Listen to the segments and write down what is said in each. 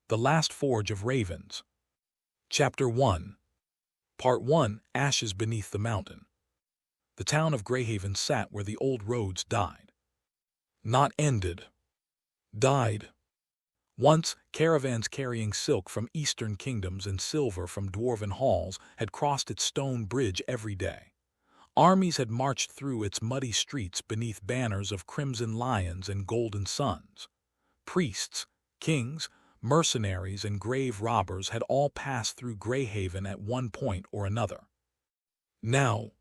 The Last Forge of Ravens. Chapter 1. Part 1. Ashes Beneath the Mountain. The town of Greyhaven sat where the old roads died. Not ended. Died. Once, caravans carrying silk from eastern kingdoms and silver from dwarven halls had crossed its stone bridge every day. Armies had marched through its muddy streets beneath banners of crimson lions and golden suns. Priests, kings, mercenaries, and grave robbers had all passed through Greyhaven at one point or another. Now,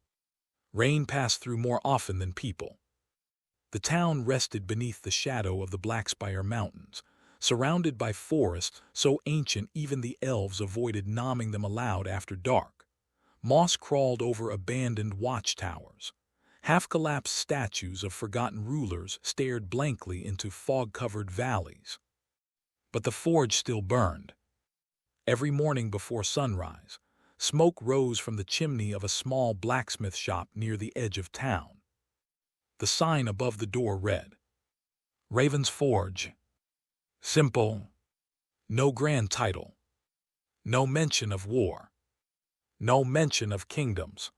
rain passed through more often than people. The town rested beneath the shadow of the Blackspire Mountains, surrounded by forests so ancient even the elves avoided nomming them aloud after dark. Moss crawled over abandoned watchtowers. Half-collapsed statues of forgotten rulers stared blankly into fog-covered valleys. But the forge still burned. Every morning before sunrise, smoke rose from the chimney of a small blacksmith shop near the edge of town. The sign above the door read, "Raven's Forge." Simple. No grand title. No mention of war. No mention of kingdoms.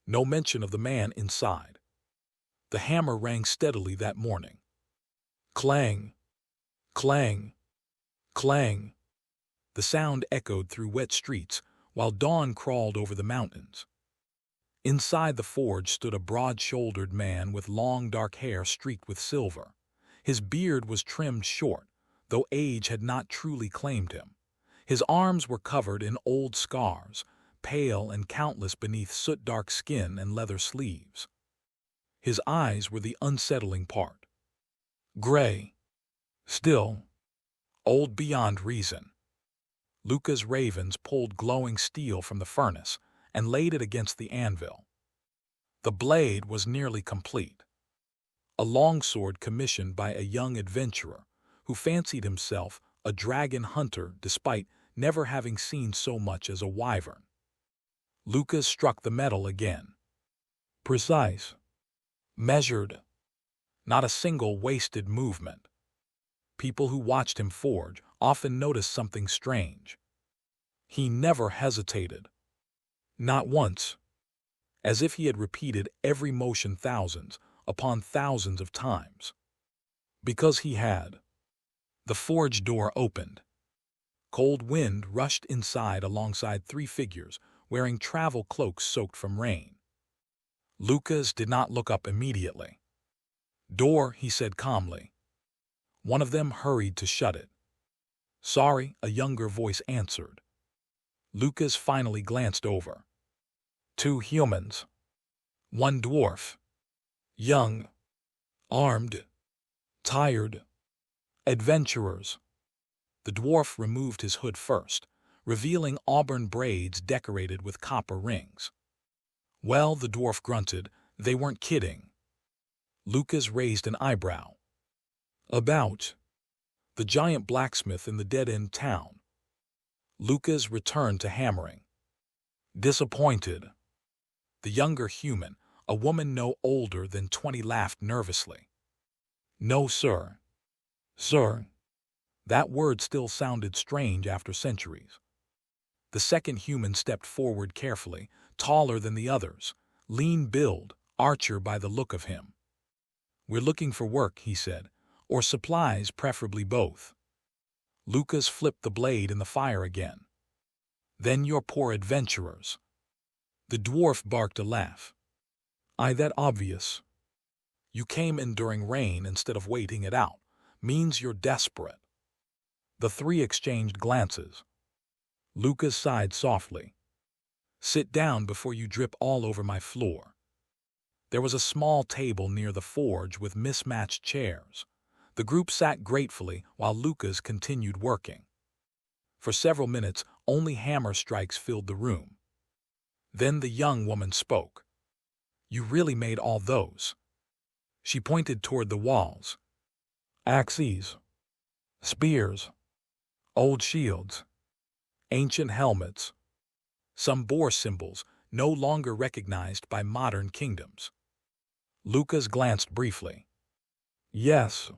No mention of the man inside. The hammer rang steadily that morning. Clang. Clang. Clang. The sound echoed through wet streets while dawn crawled over the mountains. Inside the forge stood a broad-shouldered man with long dark hair streaked with silver. His beard was trimmed short, though age had not truly claimed him. His arms were covered in old scars, pale and countless beneath soot-dark skin and leather sleeves. His eyes were the unsettling part. Gray. Still. Old beyond reason. Luca's ravens pulled glowing steel from the furnace and laid it against the anvil. The blade was nearly complete. A longsword commissioned by a young adventurer who fancied himself a dragon hunter despite never having seen so much as a wyvern. Lucas struck the metal again. Precise. Measured. Not a single wasted movement. People who watched him forge often noticed something strange. He never hesitated. Not once. As if he had repeated every motion thousands upon thousands of times. Because he had. The forge door opened. Cold wind rushed inside alongside three figures wearing travel cloaks soaked from rain. Lucas did not look up immediately. "Door," he said calmly. One of them hurried to shut it. "Sorry," a younger voice answered. Lucas finally glanced over. Two humans. One dwarf. Young. Armed. Tired. Adventurers. The dwarf removed his hood first, revealing auburn braids decorated with copper rings. "Well," the dwarf grunted, "they weren't kidding." Lucas raised an eyebrow. "About." "The giant blacksmith in the dead-end town." Lucas returned to hammering. "Disappointed." The younger human, a woman no older than 20, laughed nervously. "No, sir." "Sir." That word still sounded strange after centuries. The second human stepped forward carefully, taller than the others, lean build, archer by the look of him. "We're looking for work," he said, "or supplies, preferably both." Lucas flipped the blade in the fire again. "Then you're poor adventurers." The dwarf barked a laugh. "Aye, that obvious. You came in during rain instead of waiting it out. Means you're desperate." The three exchanged glances. Lucas sighed softly. "Sit down before you drip all over my floor." There was a small table near the forge with mismatched chairs. The group sat gratefully while Lucas continued working. For several minutes, only hammer strikes filled the room. Then the young woman spoke. "You really made all those?" She pointed toward the walls. "Axes. Spears. Old shields. Ancient helmets. Some boar symbols no longer recognized by modern kingdoms." Lucas glanced briefly. "Yes.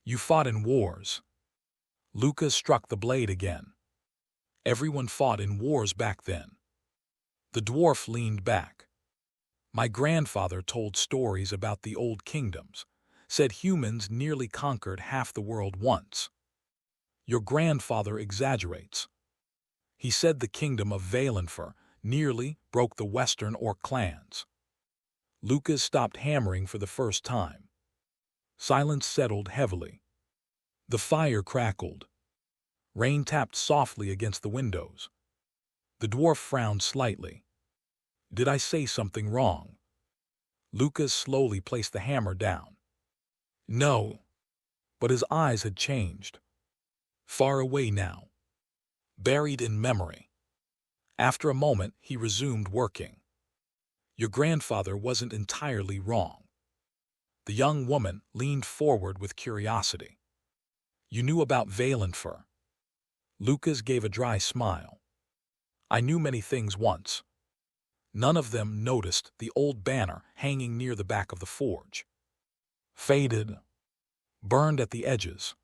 You fought in wars." Lucas struck the blade again. Everyone fought in wars back then. The dwarf leaned back. My grandfather told stories about the old kingdoms, said humans nearly conquered half the world once. Your grandfather exaggerates. He said the kingdom of Valenfer nearly broke the western Orc clans. Lucas stopped hammering for the first time. Silence settled heavily. The fire crackled. Rain tapped softly against the windows. The dwarf frowned slightly. Did I say something wrong? Lucas slowly placed the hammer down. No. But his eyes had changed. Far away now. Buried in memory. After a moment, he resumed working. Your grandfather wasn't entirely wrong. The young woman leaned forward with curiosity. You knew about Valenfer. Lucas gave a dry smile. I knew many things once. None of them noticed the old banner hanging near the back of the forge. Faded. Burned at the edges.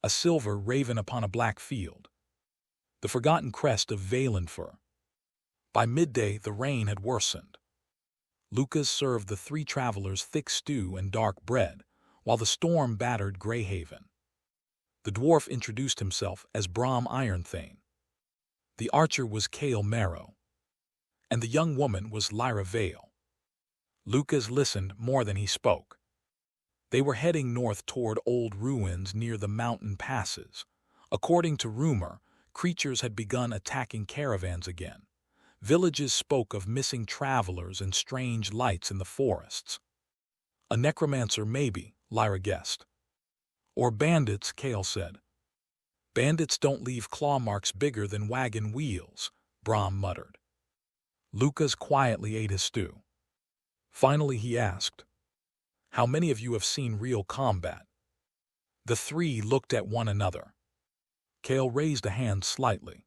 A silver raven upon a black field. The forgotten crest of Valenfer. By midday, the rain had worsened. Lucas served the three travelers thick stew and dark bread, while the storm battered Greyhaven. The dwarf introduced himself as Brom Ironthane. The archer was Cale Marrow. And the young woman was Lyra Vale. Lucas listened more than he spoke. They were heading north toward old ruins near the mountain passes. According to rumor, creatures had begun attacking caravans again. Villages spoke of missing travelers and strange lights in the forests. A necromancer maybe, Lyra guessed. Or bandits, Cale said. Bandits don't leave claw marks bigger than wagon wheels, Brom muttered. Lucas quietly ate his stew. Finally he asked, how many of you have seen real combat? The three looked at one another. Cale raised a hand slightly.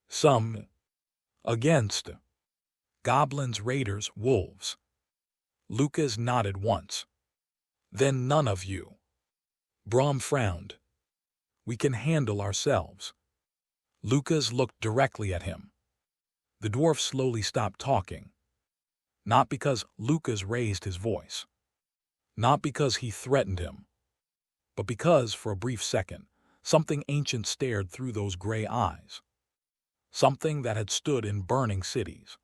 Some. Against. Goblins, raiders, wolves. Lucas nodded once. Then none of you. Brom frowned. We can handle ourselves. Lucas looked directly at him. The dwarf slowly stopped talking. Not because Lucas raised his voice. Not because he threatened him. But because, for a brief second, something ancient stared through those gray eyes. Something that had stood in burning cities.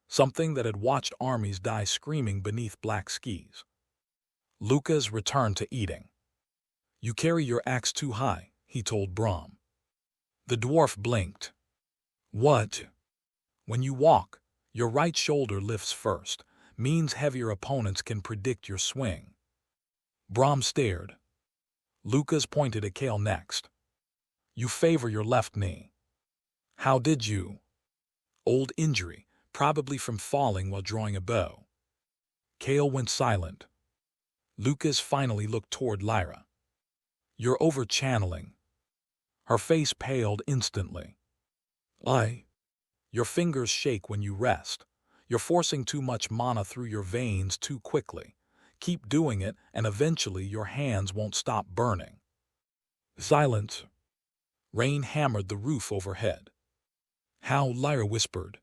Something that had watched armies die screaming beneath black skis. Lucas returned to eating. You carry your axe too high, he told Brom. The dwarf blinked. What? When you walk, your right shoulder lifts first, means heavier opponents can predict your swing. Brom stared. Lucas pointed at Cale next. You favor your left knee. How did you? Old injury, probably from falling while drawing a bow. Cale went silent. Lucas finally looked toward Lyra. You're over-channeling. Her face paled instantly. Your fingers shake when you rest. You're forcing too much mana through your veins too quickly. Keep doing it, and eventually your hands won't stop burning. Silence. Rain hammered the roof overhead. How? Lyra whispered.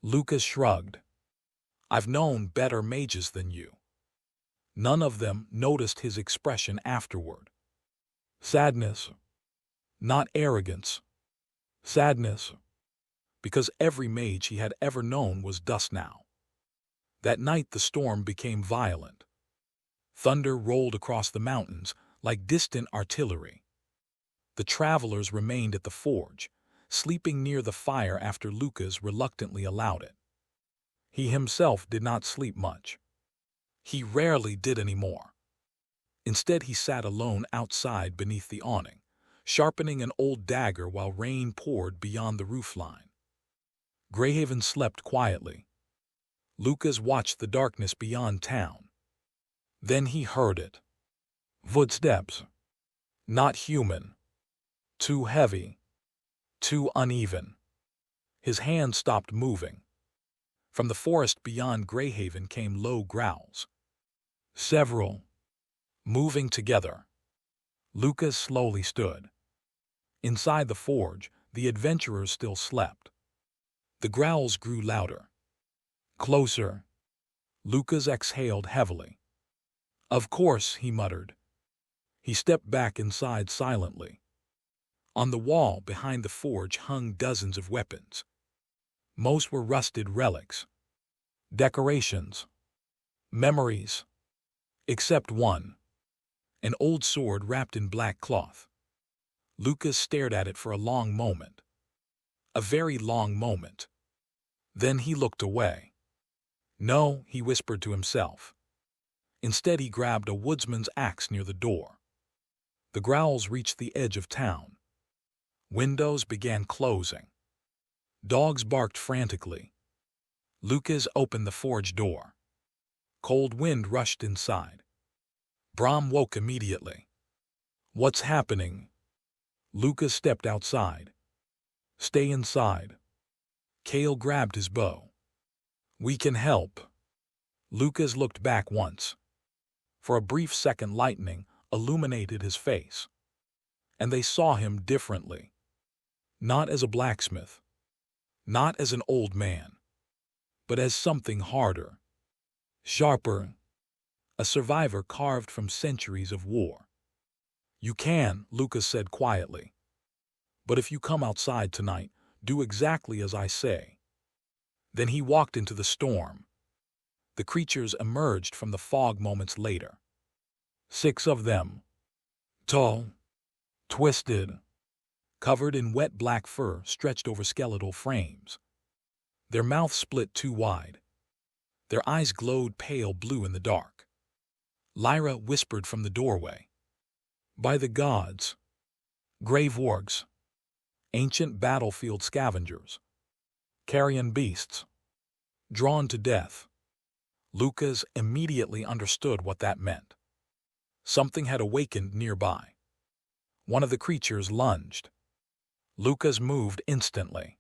Lucas shrugged. I've known better mages than you. None of them noticed his expression afterward. Sadness. Not arrogance. Sadness. Because every mage he had ever known was dust now. That night the storm became violent. Thunder rolled across the mountains like distant artillery. The travelers remained at the forge, sleeping near the fire after Lucas reluctantly allowed it. He himself did not sleep much. He rarely did anymore. Instead he sat alone outside beneath the awning, sharpening an old dagger while rain poured beyond the roofline. Greyhaven slept quietly. Lucas watched the darkness beyond town. Then he heard it. Footsteps. Not human. Too heavy. Too uneven. His hand stopped moving. From the forest beyond Greyhaven came low growls. Several. Moving together. Lucas slowly stood. Inside the forge, the adventurers still slept. The growls grew louder. Closer. Lucas exhaled heavily. Of course, he muttered. He stepped back inside silently. On the wall behind the forge hung dozens of weapons. Most were rusted relics. Decorations. Memories. Except one. An old sword wrapped in black cloth. Lucas stared at it for a long moment. A very long moment. Then he looked away. No, he whispered to himself. Instead, he grabbed a woodsman's axe near the door. The growls reached the edge of town. Windows began closing. Dogs barked frantically. Lucas opened the forge door. Cold wind rushed inside. Brom woke immediately. What's happening? Lucas stepped outside. Stay inside. Kale grabbed his bow. We can help. Lucas looked back once. For a brief second, lightning illuminated his face. And they saw him differently. Not as a blacksmith. Not as an old man. But as something harder. Sharper. A survivor carved from centuries of war. You can, Lucas said quietly. But if you come outside tonight, do exactly as I say. Then he walked into the storm. The creatures emerged from the fog moments later. 6 of them. Tall. Twisted. Covered in wet black fur stretched over skeletal frames. Their mouths split too wide. Their eyes glowed pale blue in the dark. Lyra whispered from the doorway. By the gods. Grave Orcs. Ancient battlefield scavengers. Carrion beasts. Drawn to death. Lucas immediately understood what that meant. Something had awakened nearby. One of the creatures lunged. Lucas moved instantly.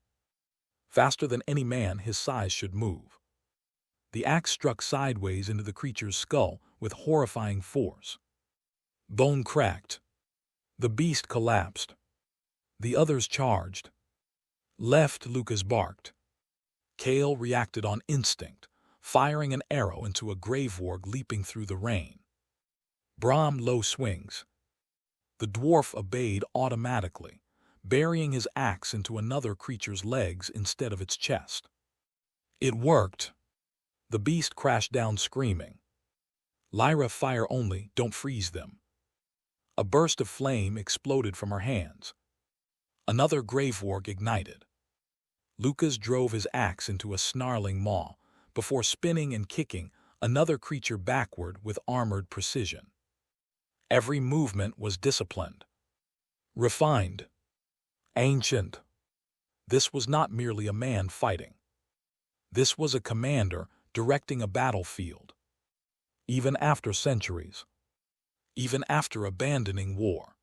Faster than any man his size should move. The axe struck sideways into the creature's skull with horrifying force. Bone cracked. The beast collapsed. The others charged. Left, Lucas barked. Kale reacted on instinct, firing an arrow into a graveworg leaping through the rain. Brom low swings. The dwarf obeyed automatically, burying his axe into another creature's legs instead of its chest. It worked. The beast crashed down screaming. Lyra, fire only, don't freeze them. A burst of flame exploded from her hands. Another graveworg ignited. Lucas drove his axe into a snarling maw, before spinning and kicking another creature backward with armored precision. Every movement was disciplined. Refined. Ancient. This was not merely a man fighting. This was a commander directing a battlefield. Even after centuries. Even after abandoning war.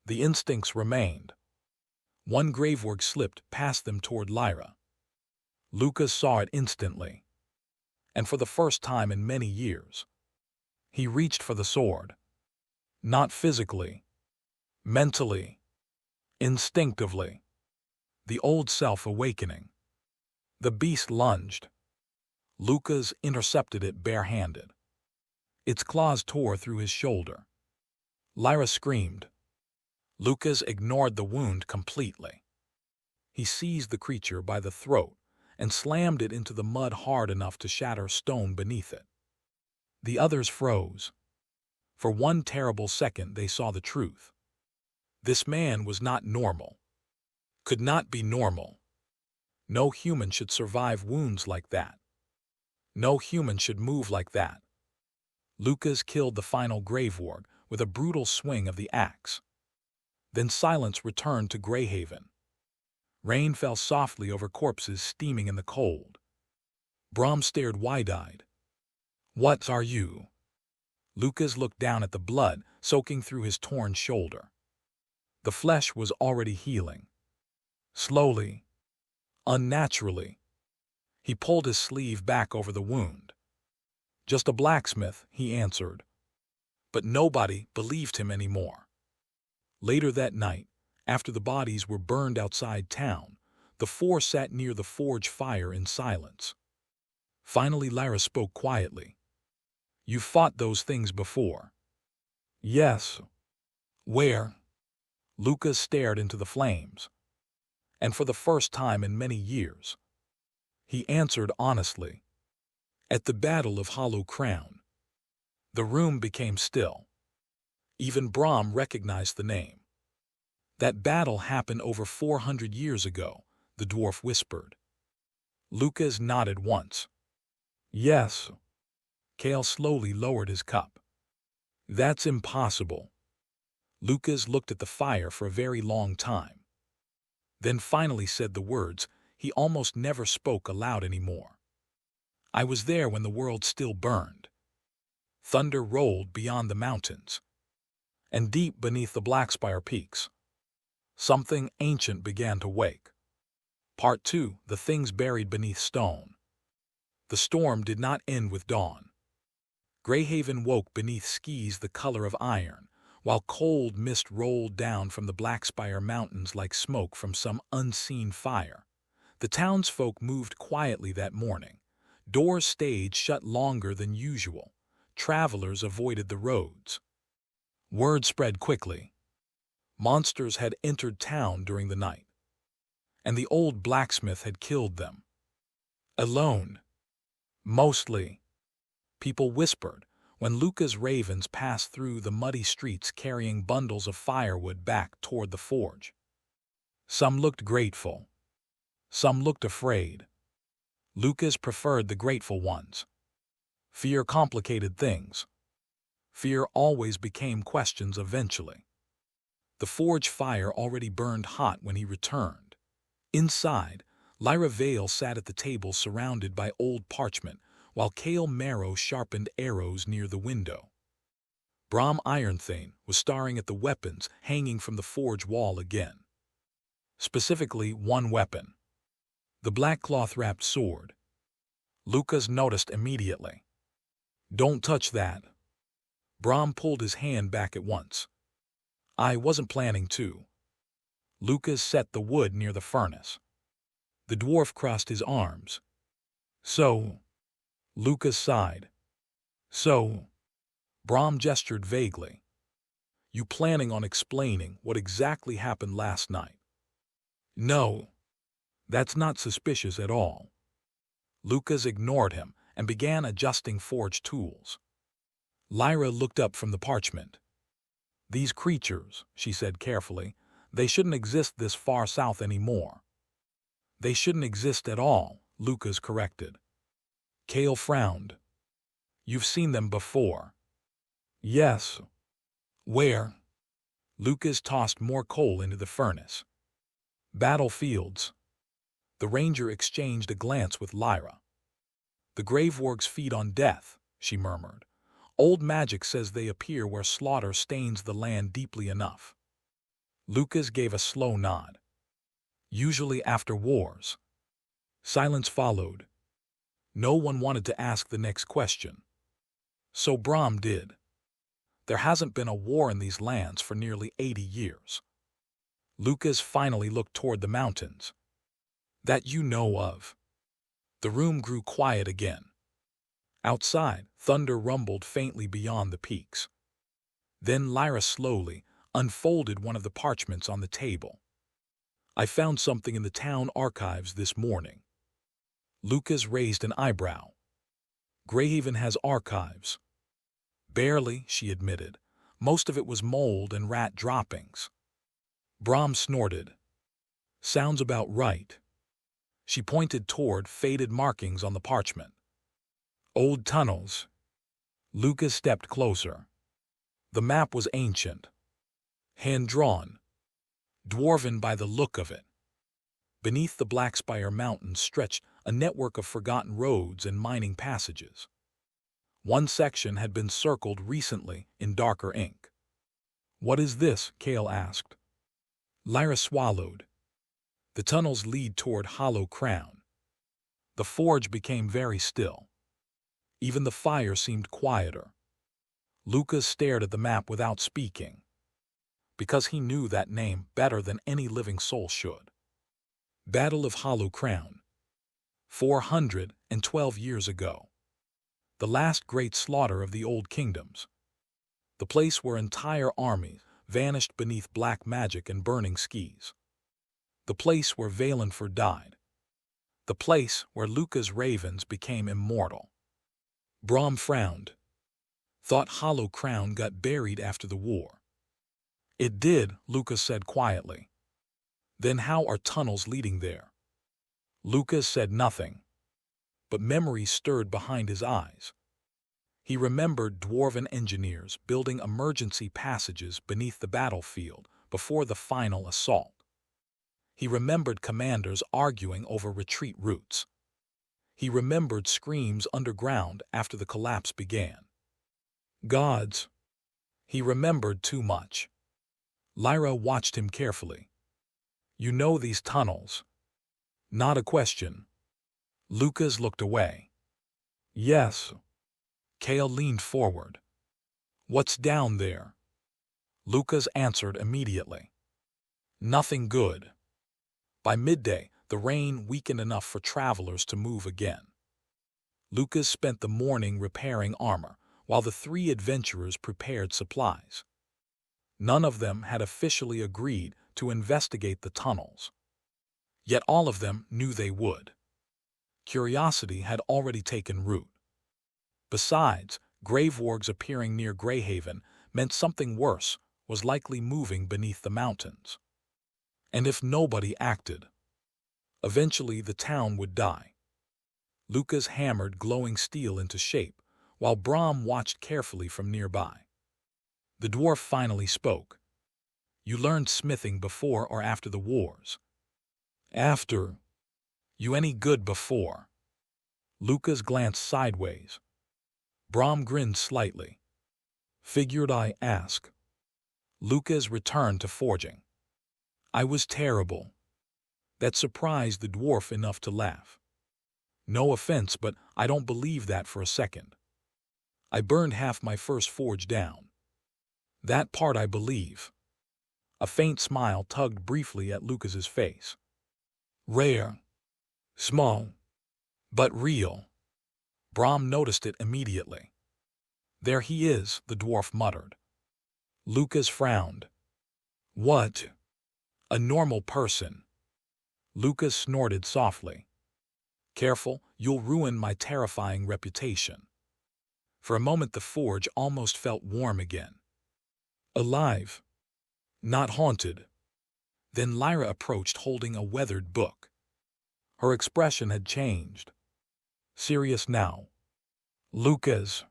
The instincts remained. One graveworg slipped past them toward Lyra. Lucas saw it instantly. And for the first time in many years. He reached for the sword. Not physically. Mentally. Instinctively. The old self awakening. The beast lunged. Lucas intercepted it barehanded. Its claws tore through his shoulder. Lyra screamed. Lucas ignored the wound completely. He seized the creature by the throat and slammed it into the mud hard enough to shatter stone beneath it. The others froze. For one terrible second they saw the truth. This man was not normal. Could not be normal. No human should survive wounds like that. No human should move like that. Lucas killed the final graveworg with a brutal swing of the axe. Then silence returned to Greyhaven. Rain fell softly over corpses steaming in the cold. Brom stared wide-eyed. What are you? Lucas looked down at the blood soaking through his torn shoulder. The flesh was already healing. Slowly. Unnaturally. He pulled his sleeve back over the wound. Just a blacksmith, he answered. But nobody believed him anymore. Later that night, after the bodies were burned outside town, the four sat near the forge fire in silence. Finally, Lyra spoke quietly. "You fought those things before." "Yes." "Where?" Lucas stared into the flames. "And for the first time in many years." He answered honestly. "At the Battle of Hollow Crown." The room became still. Even Brahm recognized the name. "That battle happened over 400 years ago," the dwarf whispered. Lucas nodded once. "Yes." Kale slowly lowered his cup. "That's impossible." Lucas looked at the fire for a very long time. Then finally said the words he almost never spoke aloud anymore. "I was there when the world still burned." Thunder rolled beyond the mountains, and deep beneath the Blackspire peaks, something ancient began to wake. Part 2: The Things Buried Beneath Stone. The storm did not end with dawn. Greyhaven woke beneath skies the color of iron, while cold mist rolled down from the Blackspire Mountains like smoke from some unseen fire. The townsfolk moved quietly that morning. Doors stayed shut longer than usual. Travelers avoided the roads. Word spread quickly. Monsters had entered town during the night, and the old blacksmith had killed them. Alone. Mostly. People whispered when Luca's ravens passed through the muddy streets carrying bundles of firewood back toward the forge. Some looked grateful. Some looked afraid. Lucas preferred the grateful ones. Fear complicated things. Fear always became questions eventually. The forge fire already burned hot when he returned. Inside, Lyra Vale sat at the table surrounded by old parchment, while Kale Marrow sharpened arrows near the window. Brahm Ironthane was staring at the weapons hanging from the forge wall again. Specifically, one weapon. The black cloth-wrapped sword. Lucas noticed immediately. "Don't touch that." Brahm pulled his hand back at once. "I wasn't planning to." Lucas set the wood near the furnace. The dwarf crossed his arms. "So?" Lucas sighed. "So?" Brahm gestured vaguely. "You planning on explaining what exactly happened last night?" "No. That's not suspicious at all." Lucas ignored him and began adjusting forge tools. Lyra looked up from the parchment. "These creatures," she said carefully, "they shouldn't exist this far south anymore." "They shouldn't exist at all," Lucas corrected. Kale frowned. "You've seen them before." "Yes." "Where?" Lucas tossed more coal into the furnace. "Battlefields." The ranger exchanged a glance with Lyra. "The graveworks feed on death," she murmured. "Old magic says they appear where slaughter stains the land deeply enough." Lucas gave a slow nod. "Usually after wars." Silence followed. No one wanted to ask the next question. So Brahm did. "There hasn't been a war in these lands for nearly 80 years. Lucas finally looked toward the mountains. "That you know of." The room grew quiet again. Outside, thunder rumbled faintly beyond the peaks. Then Lyra slowly unfolded one of the parchments on the table. "I found something in the town archives this morning." Lucas raised an eyebrow. "Greyhaven has archives." "Barely," she admitted. "Most of it was mold and rat droppings." Brahm snorted. "Sounds about right." She pointed toward faded markings on the parchment. "Old tunnels." Lucas stepped closer. The map was ancient. Hand-drawn. Dwarven by the look of it. Beneath the Blackspire Mountains stretched a network of forgotten roads and mining passages. One section had been circled recently in darker ink. "What is this?" Kale asked. Lyra swallowed. "The tunnels lead toward Hollow Crown." The forge became very still. Even the fire seemed quieter. Lucas stared at the map without speaking. because he knew that name better than any living soul should. Battle of Hollow Crown. 412 years ago. The last great slaughter of the old kingdoms. The place where entire armies vanished beneath black magic and burning skis. The place where Valenford died. The place where Luca's ravens became immortal. Brom frowned. Thought Hollow Crown got buried after the war. It did, Lucas said quietly. Then how are tunnels leading there? Lucas said nothing, but memory stirred behind his eyes. He remembered dwarven engineers building emergency passages beneath the battlefield before the final assault. He remembered commanders arguing over retreat routes. He remembered screams underground after the collapse began. Gods! He remembered too much. Lyra watched him carefully. You know these tunnels? Not a question. Lucas looked away. Yes. Kale leaned forward. What's down there? Lucas answered immediately. Nothing good. By midday, the rain weakened enough for travelers to move again. Lucas spent the morning repairing armor, while the three adventurers prepared supplies. None of them had officially agreed to investigate the tunnels. Yet all of them knew they would. Curiosity had already taken root. Besides, grave wargs appearing near Greyhaven meant something worse was likely moving beneath the mountains. And if nobody acted, eventually the town would die. Lucas hammered glowing steel into shape, while Brom watched carefully from nearby. The dwarf finally spoke. You learned smithing before or after the wars? After. You any good before? Lucas glanced sideways. Brom grinned slightly. Figured I ask. Lucas returned to forging. I was terrible. That surprised the dwarf enough to laugh. No offense, but I don't believe that for a second. I burned half my first forge down. That part I believe. A faint smile tugged briefly at Lucas's face. Rare. Small. But real. Brom noticed it immediately. There he is, the dwarf muttered. Lucas frowned. What? A normal person. Lucas snorted softly. Careful, you'll ruin my terrifying reputation. For a moment the forge almost felt warm again. Alive. Not haunted. Then Lyra approached holding a weathered book. Her expression had changed. Serious now. Lucas.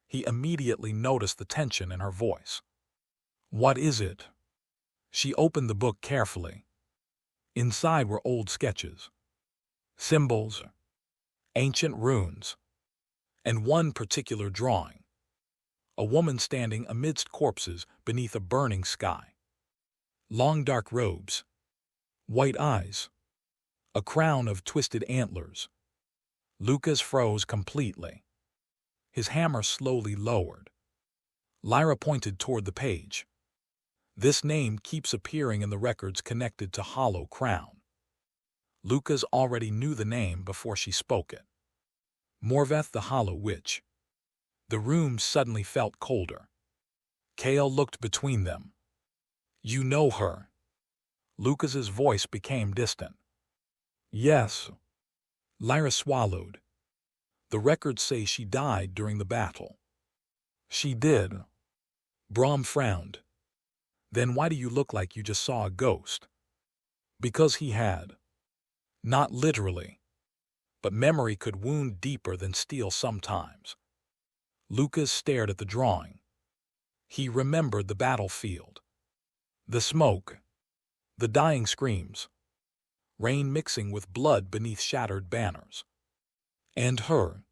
He immediately noticed the tension in her voice. What is it? She opened the book carefully. Inside were old sketches. Symbols. Ancient runes. And one particular drawing. A woman standing amidst corpses beneath a burning sky. Long dark robes. White eyes. A crown of twisted antlers. Lucas froze completely. His hammer slowly lowered. Lyra pointed toward the page. This name keeps appearing in the records connected to Hollow Crown. Lucas already knew the name before she spoke it. Morveth the Hollow Witch. The room suddenly felt colder. Kale looked between them. You know her. Lucas's voice became distant. Yes. Lyra swallowed. The records say she died during the battle. She did. Brom frowned. Then why do you look like you just saw a ghost? Because he had. Not literally. But memory could wound deeper than steel sometimes. Lucas stared at the drawing. He remembered the battlefield. The smoke. The dying screams. Rain mixing with blood beneath shattered banners. And her.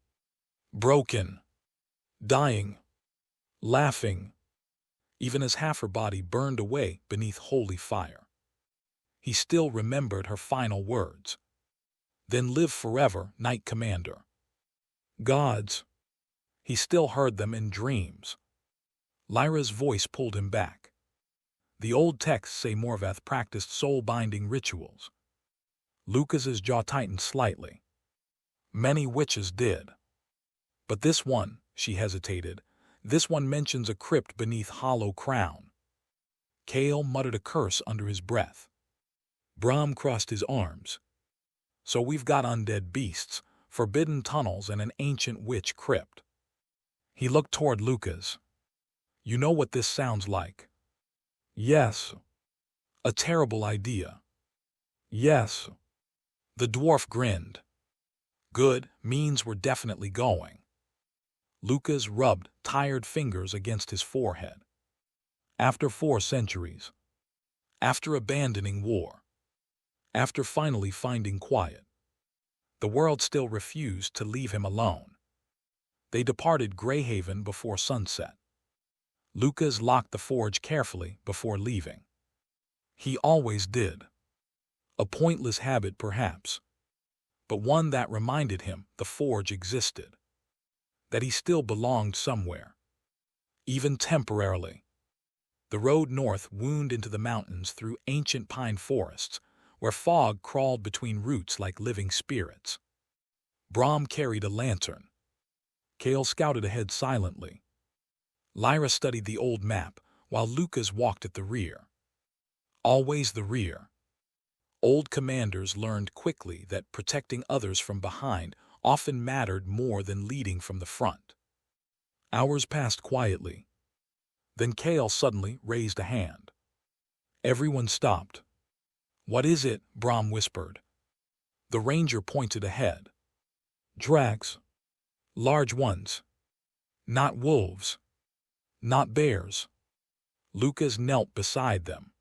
Broken. Dying. Laughing. Even as half her body burned away beneath holy fire. He still remembered her final words. Then live forever, Knight Commander. Gods. He still heard them in dreams. Lyra's voice pulled him back. The old texts say Morvath practiced soul-binding rituals. Lucas's jaw tightened slightly. Many witches did. But this one, she hesitated, this one mentions a crypt beneath hollow crown. Kale muttered a curse under his breath. Brom crossed his arms. So we've got undead beasts, forbidden tunnels, and an ancient witch crypt. He looked toward Lucas. You know what this sounds like? Yes. A terrible idea. Yes. The dwarf grinned. Good, means we're definitely going. Lucas rubbed tired fingers against his forehead. After 4 centuries. After abandoning war. After finally finding quiet. The world still refused to leave him alone. They departed Greyhaven before sunset. Lucas locked the forge carefully before leaving. He always did. A pointless habit, perhaps, but one that reminded him the forge existed, that he still belonged somewhere, even temporarily. The road north wound into the mountains through ancient pine forests, where fog crawled between roots like living spirits. Brom carried a lantern. Kale scouted ahead silently. Lyra studied the old map, while Lucas walked at the rear. Always the rear. Old commanders learned quickly that protecting others from behind often mattered more than leading from the front. Hours passed quietly. Then Kale suddenly raised a hand. Everyone stopped. What is it? Brom whispered. The ranger pointed ahead. Drags. Large ones. Not wolves. Not bears. Lucas knelt beside them.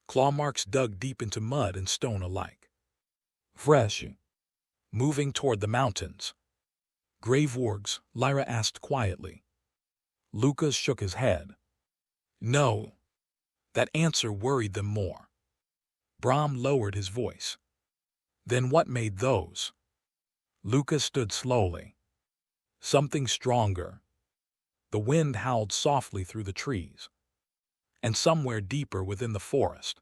Claw marks dug deep into mud and stone alike. Fresh. Moving toward the mountains. Grave wargs, Lyra asked quietly. Lucas shook his head. No. That answer worried them more. Brom lowered his voice. Then what made those? Lucas stood slowly. Something stronger. The wind howled softly through the trees. And somewhere deeper within the forest,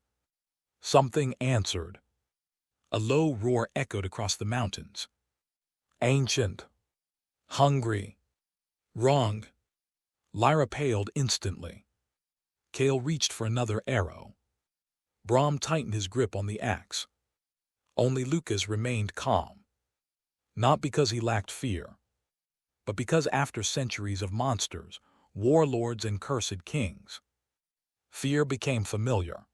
something answered. A low roar echoed across the mountains. Ancient. Hungry. Wrong. Lyra paled instantly. Kale reached for another arrow. Brom tightened his grip on the axe. Only Lucas remained calm. Not because he lacked fear, but because after centuries of monsters, warlords, and cursed kings, fear became familiar.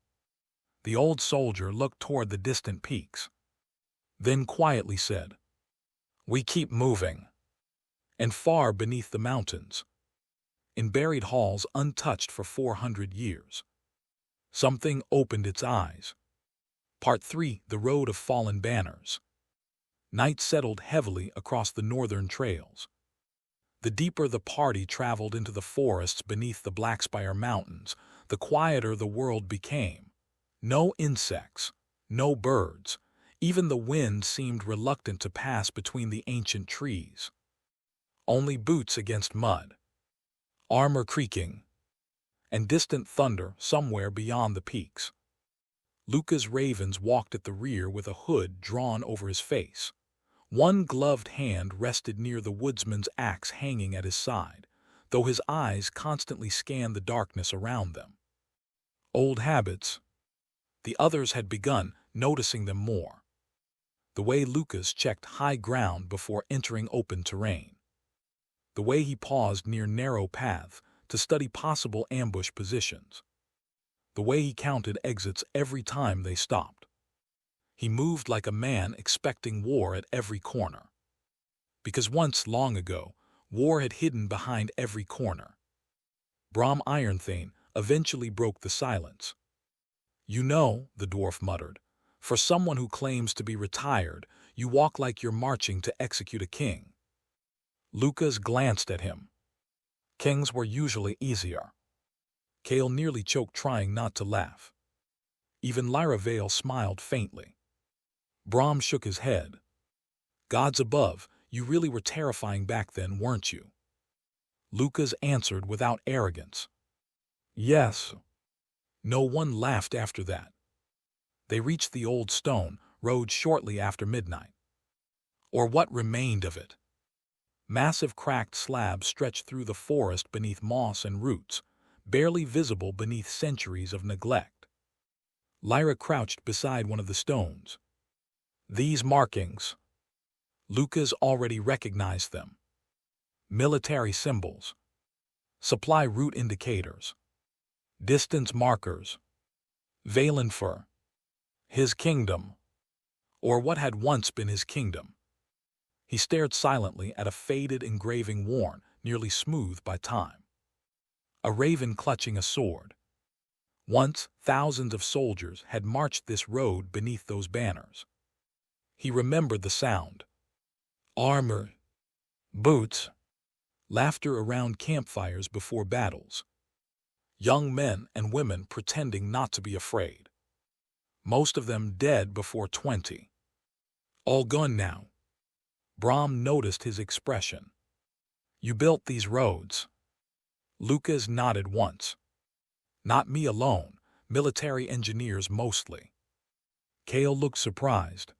The old soldier looked toward the distant peaks, then quietly said, "We keep moving." And far beneath the mountains, in buried halls untouched for 400 years, something opened its eyes. Part 3: The Road of Fallen Banners. Night settled heavily across the northern trails. The deeper the party traveled into the forests beneath the Blackspire Mountains, the quieter the world became. No insects, no birds, even the wind seemed reluctant to pass between the ancient trees. Only boots against mud, armor creaking, and distant thunder somewhere beyond the peaks. Lucas Ravens walked at the rear with a hood drawn over his face. One gloved hand rested near the woodsman's axe hanging at his side, though his eyes constantly scanned the darkness around them. Old habits. The others had begun noticing them more. The way Lucas checked high ground before entering open terrain. The way he paused near narrow paths to study possible ambush positions. The way he counted exits every time they stopped. He moved like a man expecting war at every corner. Because once, long ago, war had hidden behind every corner. Brom Ironthane eventually broke the silence. "You know," the dwarf muttered, "for someone who claims to be retired, you walk like you're marching to execute a king." Lucas glanced at him. Kings were usually easier. Kale nearly choked trying not to laugh. Even Lyra Vale smiled faintly. Brom shook his head. "Gods above, you really were terrifying back then, weren't you?" Lucas answered without arrogance. "Yes. No one laughed after that. They reached the old stone road shortly after midnight. Or what remained of it. Massive cracked slabs stretched through the forest beneath moss and roots, barely visible beneath centuries of neglect. Lyra crouched beside one of the stones. These markings. Lucas already recognized them. Military symbols. Supply route indicators. Distance markers. Valenfur. His kingdom. Or what had once been his kingdom. He stared silently at a faded engraving worn, nearly smooth by time. A raven clutching a sword. Once, thousands of soldiers had marched this road beneath those banners. He remembered the sound. Armor. Boots. Laughter around campfires before battles. Young men and women pretending not to be afraid. Most of them dead before 20. All gone now. Brahm noticed his expression. You built these roads. Lucas nodded once. Not me alone, military engineers mostly. Kale looked surprised.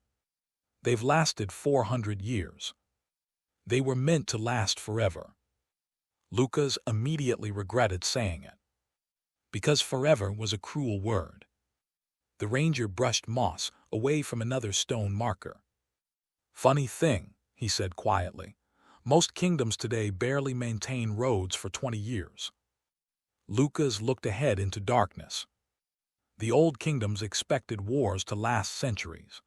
They've lasted 400 years. They were meant to last forever. Lucas immediately regretted saying it. Because forever was a cruel word. The ranger brushed moss away from another stone marker. Funny thing, he said quietly. Most kingdoms today barely maintain roads for 20 years. Lucas looked ahead into darkness. The old kingdoms expected wars to last centuries.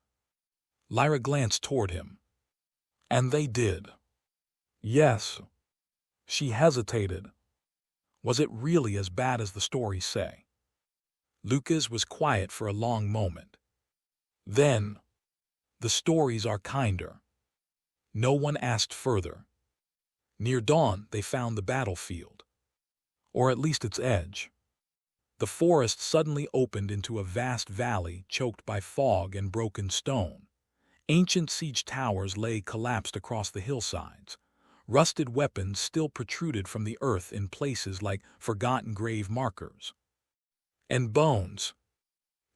Lyra glanced toward him. And they did. Yes. She hesitated. Was it really as bad as the stories say? Lucas was quiet for a long moment. Then, the stories are kinder. No one asked further. Near dawn, they found the battlefield. Or at least its edge. The forest suddenly opened into a vast valley choked by fog and broken stone. Ancient siege towers lay collapsed across the hillsides. Rusted weapons still protruded from the earth in places like forgotten grave markers. And bones.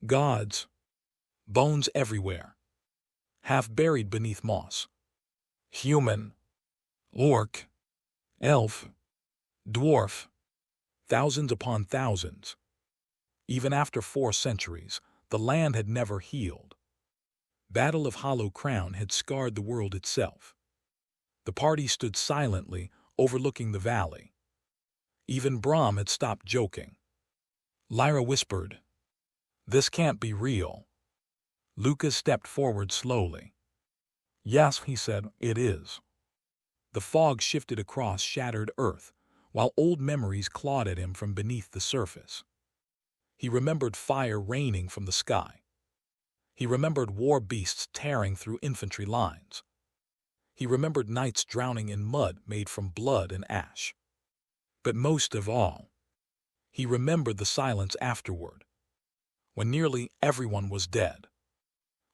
Gods. Bones everywhere. Half buried beneath moss. Human. Orc. Elf. Dwarf. Thousands upon thousands. Even after 4 centuries, the land had never healed. Battle of Hollow Crown had scarred the world itself. The party stood silently, overlooking the valley. Even Brahm had stopped joking. Lyra whispered, "This can't be real." Lucas stepped forward slowly. "Yes," he said, "it is." The fog shifted across shattered earth, while old memories clawed at him from beneath the surface. He remembered fire raining from the sky. He remembered war beasts tearing through infantry lines. He remembered nights drowning in mud made from blood and ash. But most of all, he remembered the silence afterward, when nearly everyone was dead,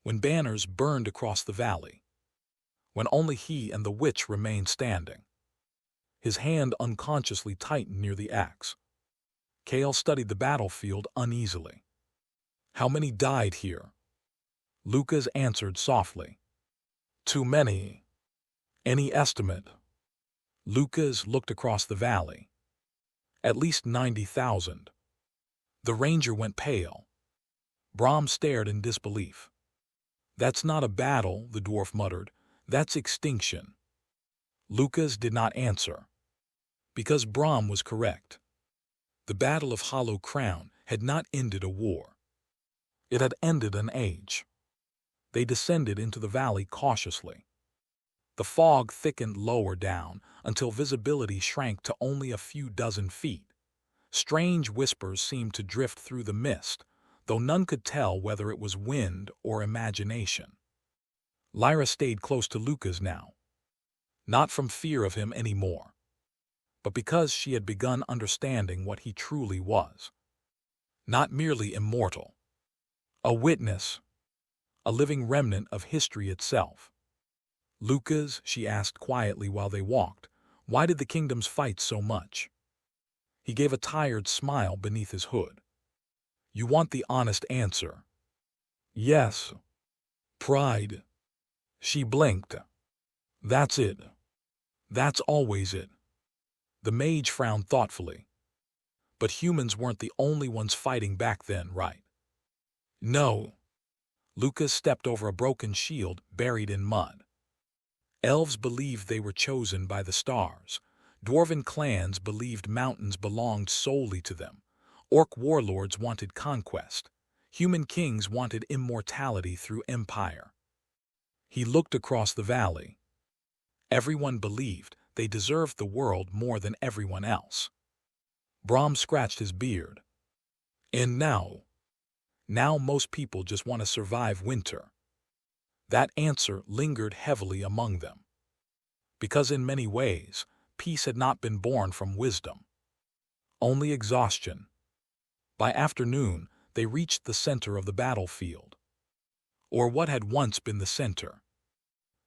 when banners burned across the valley, when only he and the witch remained standing. His hand unconsciously tightened near the axe. Kale studied the battlefield uneasily. "How many died here?" Lucas answered softly. "Too many." "Any estimate?" Lucas looked across the valley. "At least 90,000. The ranger went pale. Brahm stared in disbelief. "That's not a battle," the dwarf muttered. "That's extinction." Lucas did not answer. Because Brahm was correct. The Battle of Hollow Crown had not ended a war. It had ended an age. They descended into the valley cautiously. The fog thickened lower down until visibility shrank to only a few dozen feet. Strange whispers seemed to drift through the mist, though none could tell whether it was wind or imagination. Lyra stayed close to Lucas now. Not from fear of him anymore, but because she had begun understanding what he truly was. Not merely immortal. A witness. A living remnant of history itself. "Lucas," she asked quietly while they walked, "why did the kingdoms fight so much?" He gave a tired smile beneath his hood. You want the honest answer. Yes. Pride. She blinked. That's it. That's always it. The mage frowned thoughtfully. But humans weren't the only ones fighting back then, right? No. Lucas stepped over a broken shield buried in mud. Elves believed they were chosen by the stars. Dwarven clans believed mountains belonged solely to them. Orc warlords wanted conquest. Human kings wanted immortality through empire. He looked across the valley. Everyone believed they deserved the world more than everyone else. Brahm scratched his beard. And now most people just want to survive winter. That answer lingered heavily among them. Because in many ways, peace had not been born from wisdom. Only exhaustion. By afternoon, they reached the center of the battlefield. Or what had once been the center.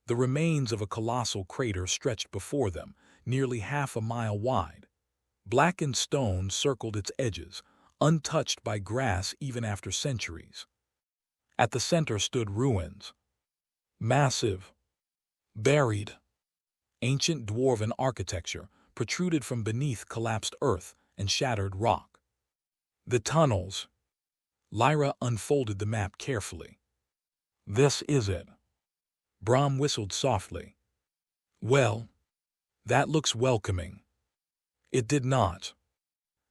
The remains of a colossal crater stretched before them, nearly half a mile wide. Blackened stone circled its edges, untouched by grass even after centuries. At the center stood ruins. Massive. Buried. Ancient dwarven architecture protruded from beneath collapsed earth and shattered rock. The tunnels. Lyra unfolded the map carefully. This is it. Brahm whistled softly. Well, that looks welcoming. It did not.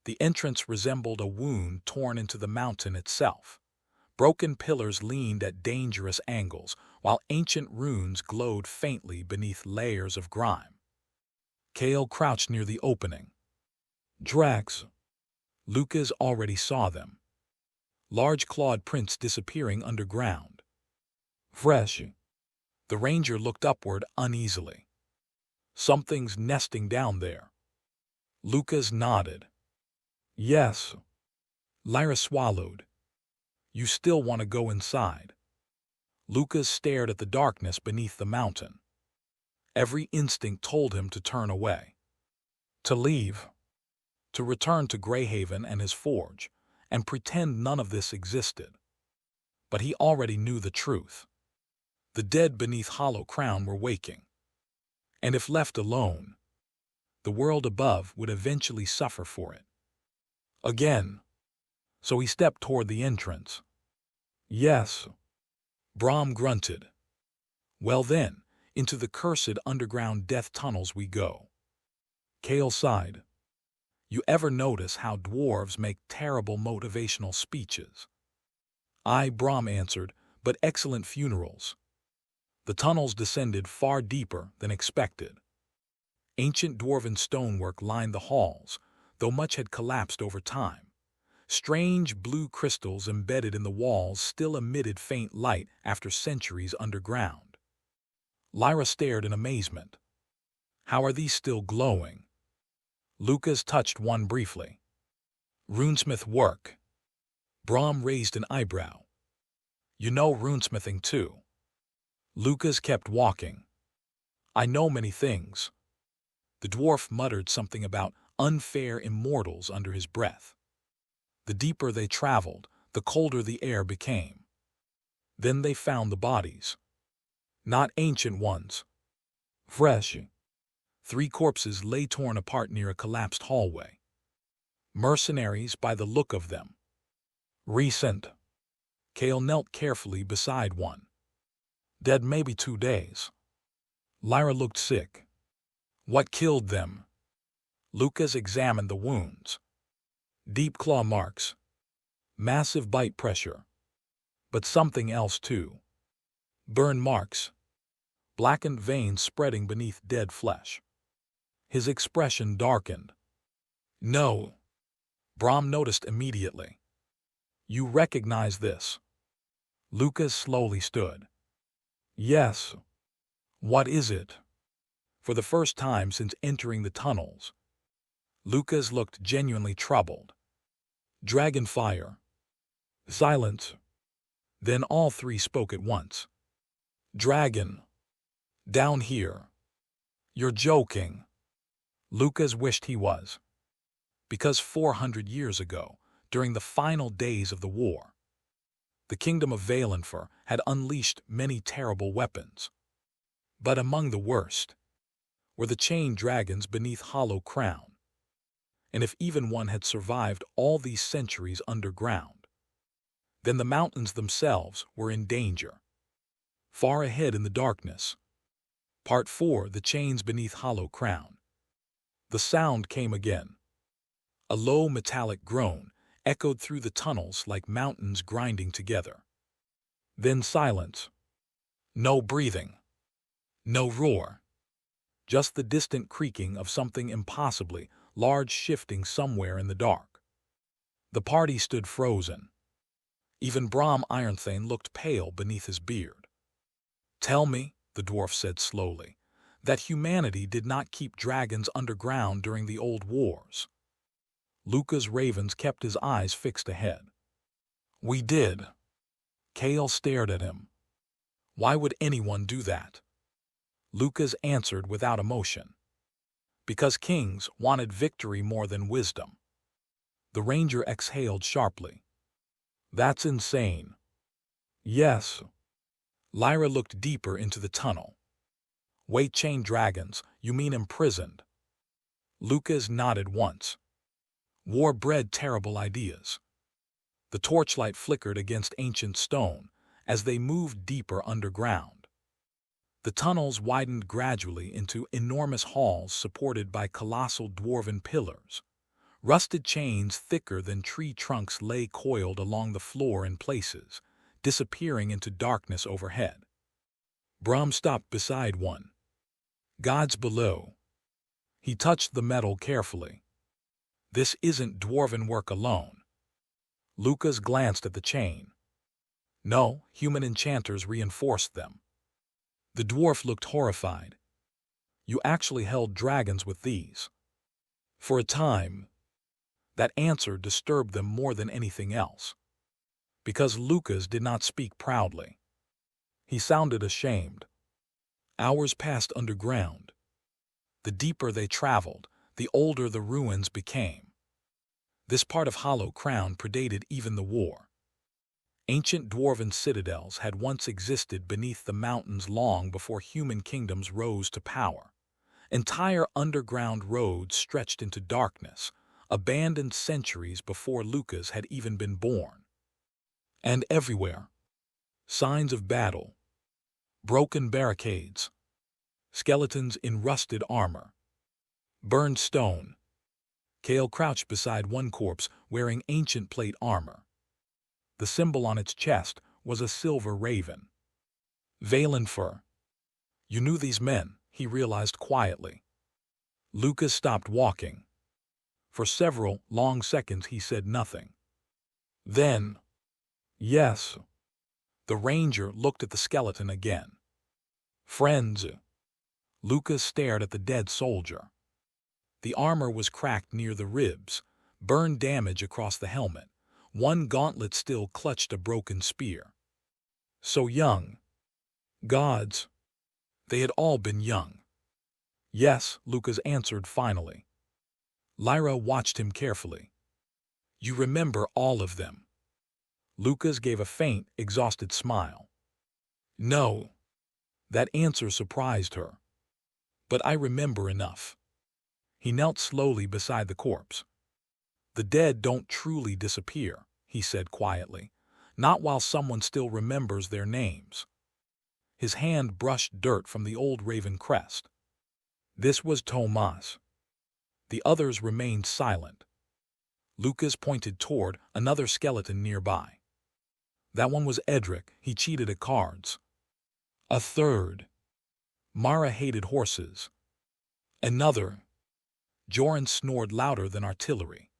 The entrance resembled a wound torn into the mountain itself. Broken pillars leaned at dangerous angles, while ancient runes glowed faintly beneath layers of grime. Kale crouched near the opening. Drax. Lucas already saw them. Large clawed prints disappearing underground. Fresh. The ranger looked upward uneasily. Something's nesting down there. Lucas nodded. Yes. Lyra swallowed. You still want to go inside. Lucas stared at the darkness beneath the mountain. Every instinct told him to turn away. To leave. To return to Greyhaven and his forge, and pretend none of this existed. But he already knew the truth. The dead beneath Hollow Crown were waking. And if left alone, the world above would eventually suffer for it. Again. So he stepped toward the entrance. Yes. Brahm grunted. Well then, into the cursed underground death tunnels we go. Kale sighed. You ever notice how dwarves make terrible motivational speeches? I, Brahm answered, but excellent funerals. The tunnels descended far deeper than expected. Ancient dwarven stonework lined the halls, though much had collapsed over time. Strange blue crystals embedded in the walls still emitted faint light after centuries underground. Lyra stared in amazement. How are these still glowing? Lucas touched one briefly. Runesmith work. Brahm raised an eyebrow. You know runesmithing too. Lucas kept walking. I know many things. The dwarf muttered something about unfair immortals under his breath. The deeper they traveled, the colder the air became. Then they found the bodies. Not ancient ones. Fresh. 3 corpses lay torn apart near a collapsed hallway. Mercenaries by the look of them. Recent. Kale knelt carefully beside one. Dead maybe 2 days. Lyra looked sick. What killed them? Lucas examined the wounds. Deep claw marks. Massive bite pressure. But something else too. Burn marks. Blackened veins spreading beneath dead flesh. His expression darkened. No. Brahm noticed immediately. You recognize this. Lucas slowly stood. Yes. What is it? For the first time since entering the tunnels, Lucas looked genuinely troubled. Dragon fire. Silence. Then all 3 spoke at once. Dragon. Down here. You're joking. Lucas wished he was. Because 400 years ago, during the final days of the war. The kingdom of Valenfer had unleashed many terrible weapons. But among the worst were the chained dragons beneath Hollow Crown. And if even one had survived all these centuries underground, then the mountains themselves were in danger. Far ahead in the darkness. Part 4, The Chains Beneath Hollow Crown. The sound came again. A low metallic groan echoed through the tunnels like mountains grinding together. Then silence. No breathing. No roar. Just the distant creaking of something impossibly large shifting somewhere in the dark. The party stood frozen. Even Brom Ironthane looked pale beneath his beard. "Tell me," the dwarf said slowly, "that humanity did not keep dragons underground during the old wars." Lucas Ravens kept his eyes fixed ahead. "We did." Kale stared at him. "Why would anyone do that?" Lucas answered without emotion. "Because kings wanted victory more than wisdom." The ranger exhaled sharply. "That's insane." "Yes." Lyra looked deeper into the tunnel. "Wait, chained dragons, you mean imprisoned?" Lucas nodded once. "War bred terrible ideas." The torchlight flickered against ancient stone as they moved deeper underground. The tunnels widened gradually into enormous halls supported by colossal dwarven pillars. Rusted chains thicker than tree trunks lay coiled along the floor in places, disappearing into darkness overhead. Brom stopped beside one. "Gods below." He touched the metal carefully. "This isn't dwarven work alone." Lucas glanced at the chain. "No, human enchanters reinforced them." The dwarf looked horrified. "You actually held dragons with these?" "For a time." That answer disturbed them more than anything else. Because Lucas did not speak proudly. He sounded ashamed. Hours passed underground. The deeper they traveled, the older the ruins became. This part of Hollow Crown predated even the war. Ancient dwarven citadels had once existed beneath the mountains long before human kingdoms rose to power. Entire underground roads stretched into darkness, abandoned centuries before Lucas had even been born. And everywhere, signs of battle, broken barricades, skeletons in rusted armor, burned stone. Kale crouched beside one corpse wearing ancient plate armor. The symbol on its chest was a silver raven. Valenfer. "You knew these men," he realized quietly. Lucas stopped walking. For several long seconds he said nothing. Then, "Yes." The ranger looked at the skeleton again. "Friends." Lucas stared at the dead soldier. The armor was cracked near the ribs, burned damage across the helmet. One gauntlet still clutched a broken spear. So young. Gods. They had all been young. "Yes," Lucas answered finally. Lyra watched him carefully. "You remember all of them?" Lucas gave a faint, exhausted smile. "No." That answer surprised her. "But I remember enough." He knelt slowly beside the corpse. "The dead don't truly disappear," he said quietly, "not while someone still remembers their names." His hand brushed dirt from the old raven crest. This was Tomas. The others remained silent. Lucas pointed toward another skeleton nearby. "That one was Edric. He cheated at cards." "A third." "Mara hated horses." "Another." Joran snored louder than artillery.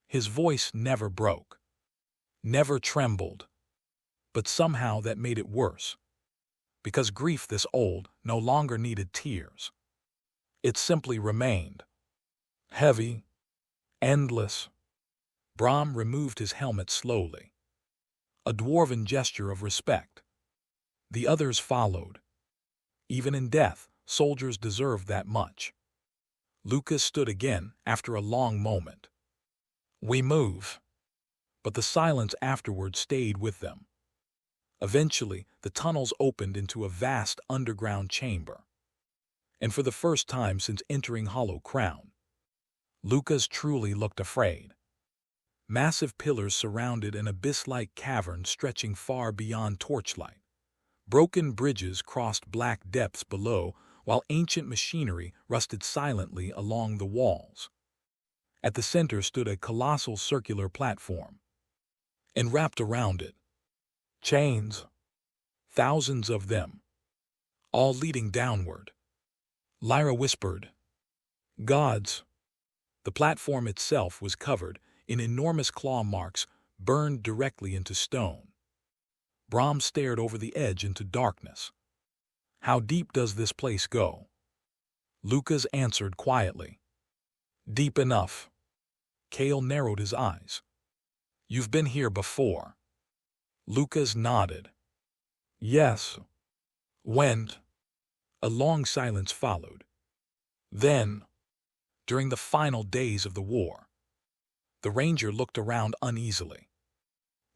His voice never broke, never trembled. But somehow that made it worse. Because grief this old no longer needed tears. It simply remained. Heavy. Endless. Brom removed his helmet slowly. A dwarven gesture of respect. The others followed. Even in death, soldiers deserved that much. Lucas stood again after a long moment. "We move." but the silence afterward stayed with them. Eventually, the tunnels opened into a vast underground chamber. And for the first time since entering Hollow Crown, Lucas truly looked afraid. Massive pillars surrounded an abyss-like cavern stretching far beyond torchlight. Broken bridges crossed black depths below, while ancient machinery rusted silently along the walls. At the center stood a colossal circular platform, and wrapped around it, chains, thousands of them, all leading downward. Lyra whispered, "Gods." The platform itself was covered in enormous claw marks burned directly into stone. Brahm stared over the edge into darkness. "How deep does this place go?" Lucas answered quietly, "Deep enough." Kale narrowed his eyes. "You've been here before." Lucas nodded. "Yes." "When?" A long silence followed. "Then, during the final days of the war." The ranger looked around uneasily.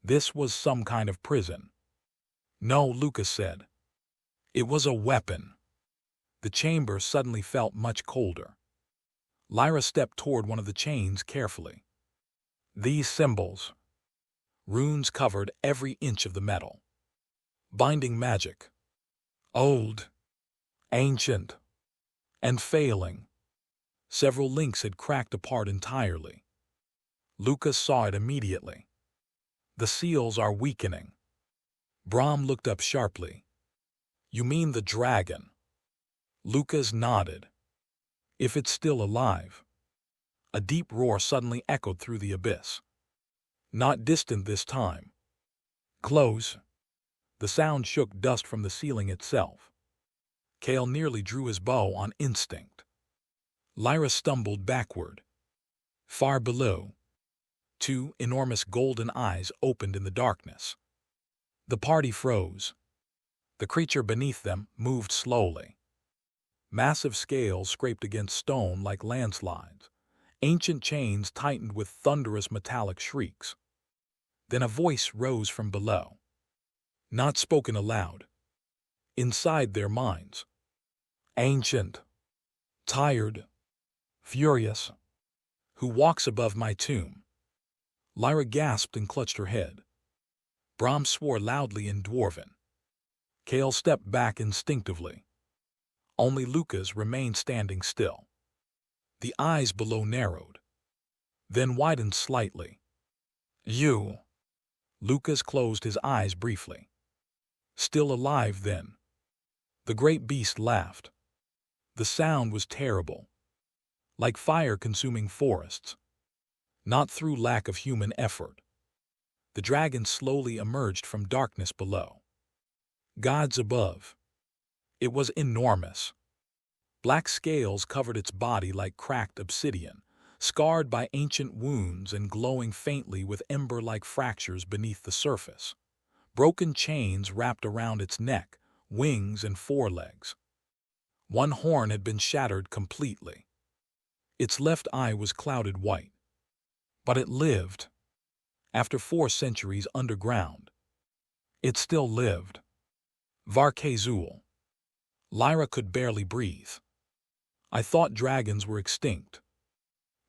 This was some kind of prison. "No," Lucas said. "It was a weapon." The chamber suddenly felt much colder. Lyra stepped toward one of the chains carefully. "These symbols." Runes covered every inch of the metal. Binding magic. Old, ancient, and failing. Several links had cracked apart entirely. Lucas saw it immediately. "The seals are weakening." Brahm looked up sharply. "You mean the dragon?" Lucas nodded. "If it's still alive." A deep roar suddenly echoed through the abyss. Not distant this time. Close. The sound shook dust from the ceiling itself. Kale nearly drew his bow on instinct. Lyra stumbled backward. Far below, two enormous golden eyes opened in the darkness. The party froze. The creature beneath them moved slowly. Massive scales scraped against stone like landslides. Ancient chains tightened with thunderous metallic shrieks. Then a voice rose from below. Not spoken aloud. Inside their minds. "Ancient. Tired. Furious. Who walks above my tomb?" Lyra gasped and clutched her head. Brahm swore loudly in Dwarven. Kale stepped back instinctively. Only Lucas remained standing still. The eyes below narrowed, then widened slightly. "You." Lucas closed his eyes briefly. "Still alive, then?" The great beast laughed. The sound was terrible, like fire consuming forests. Not through lack of human effort. The dragon slowly emerged from darkness below. Gods above. It was enormous. Black scales covered its body like cracked obsidian, scarred by ancient wounds and glowing faintly with ember-like fractures beneath the surface. Broken chains wrapped around its neck, wings, and forelegs. One horn had been shattered completely. Its left eye was clouded white. But it lived. After 4 centuries underground, it still lived. Varkezul. Lyra could barely breathe. "I thought dragons were extinct."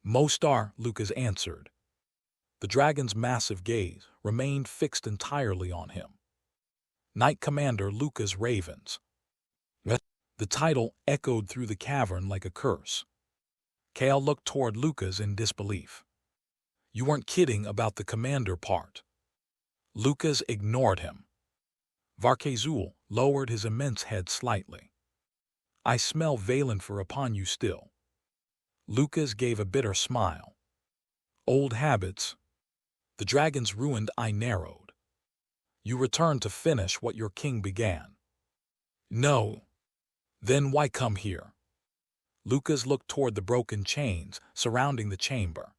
"Most are," Lucas answered. The dragon's massive gaze remained fixed entirely on him. Knight Commander Lucas Ravens. The title echoed through the cavern like a curse. Kale looked toward Lucas in disbelief. "You weren't kidding about the commander part." Lucas ignored him. Varkezul lowered his immense head slightly. "I smell Valenfer upon you still." Lucas gave a bitter smile. "Old habits." The dragon's ruined eye narrowed. "You returned to finish what your king began." "No." "Then why come here?" Lucas looked toward the broken chains surrounding the chamber.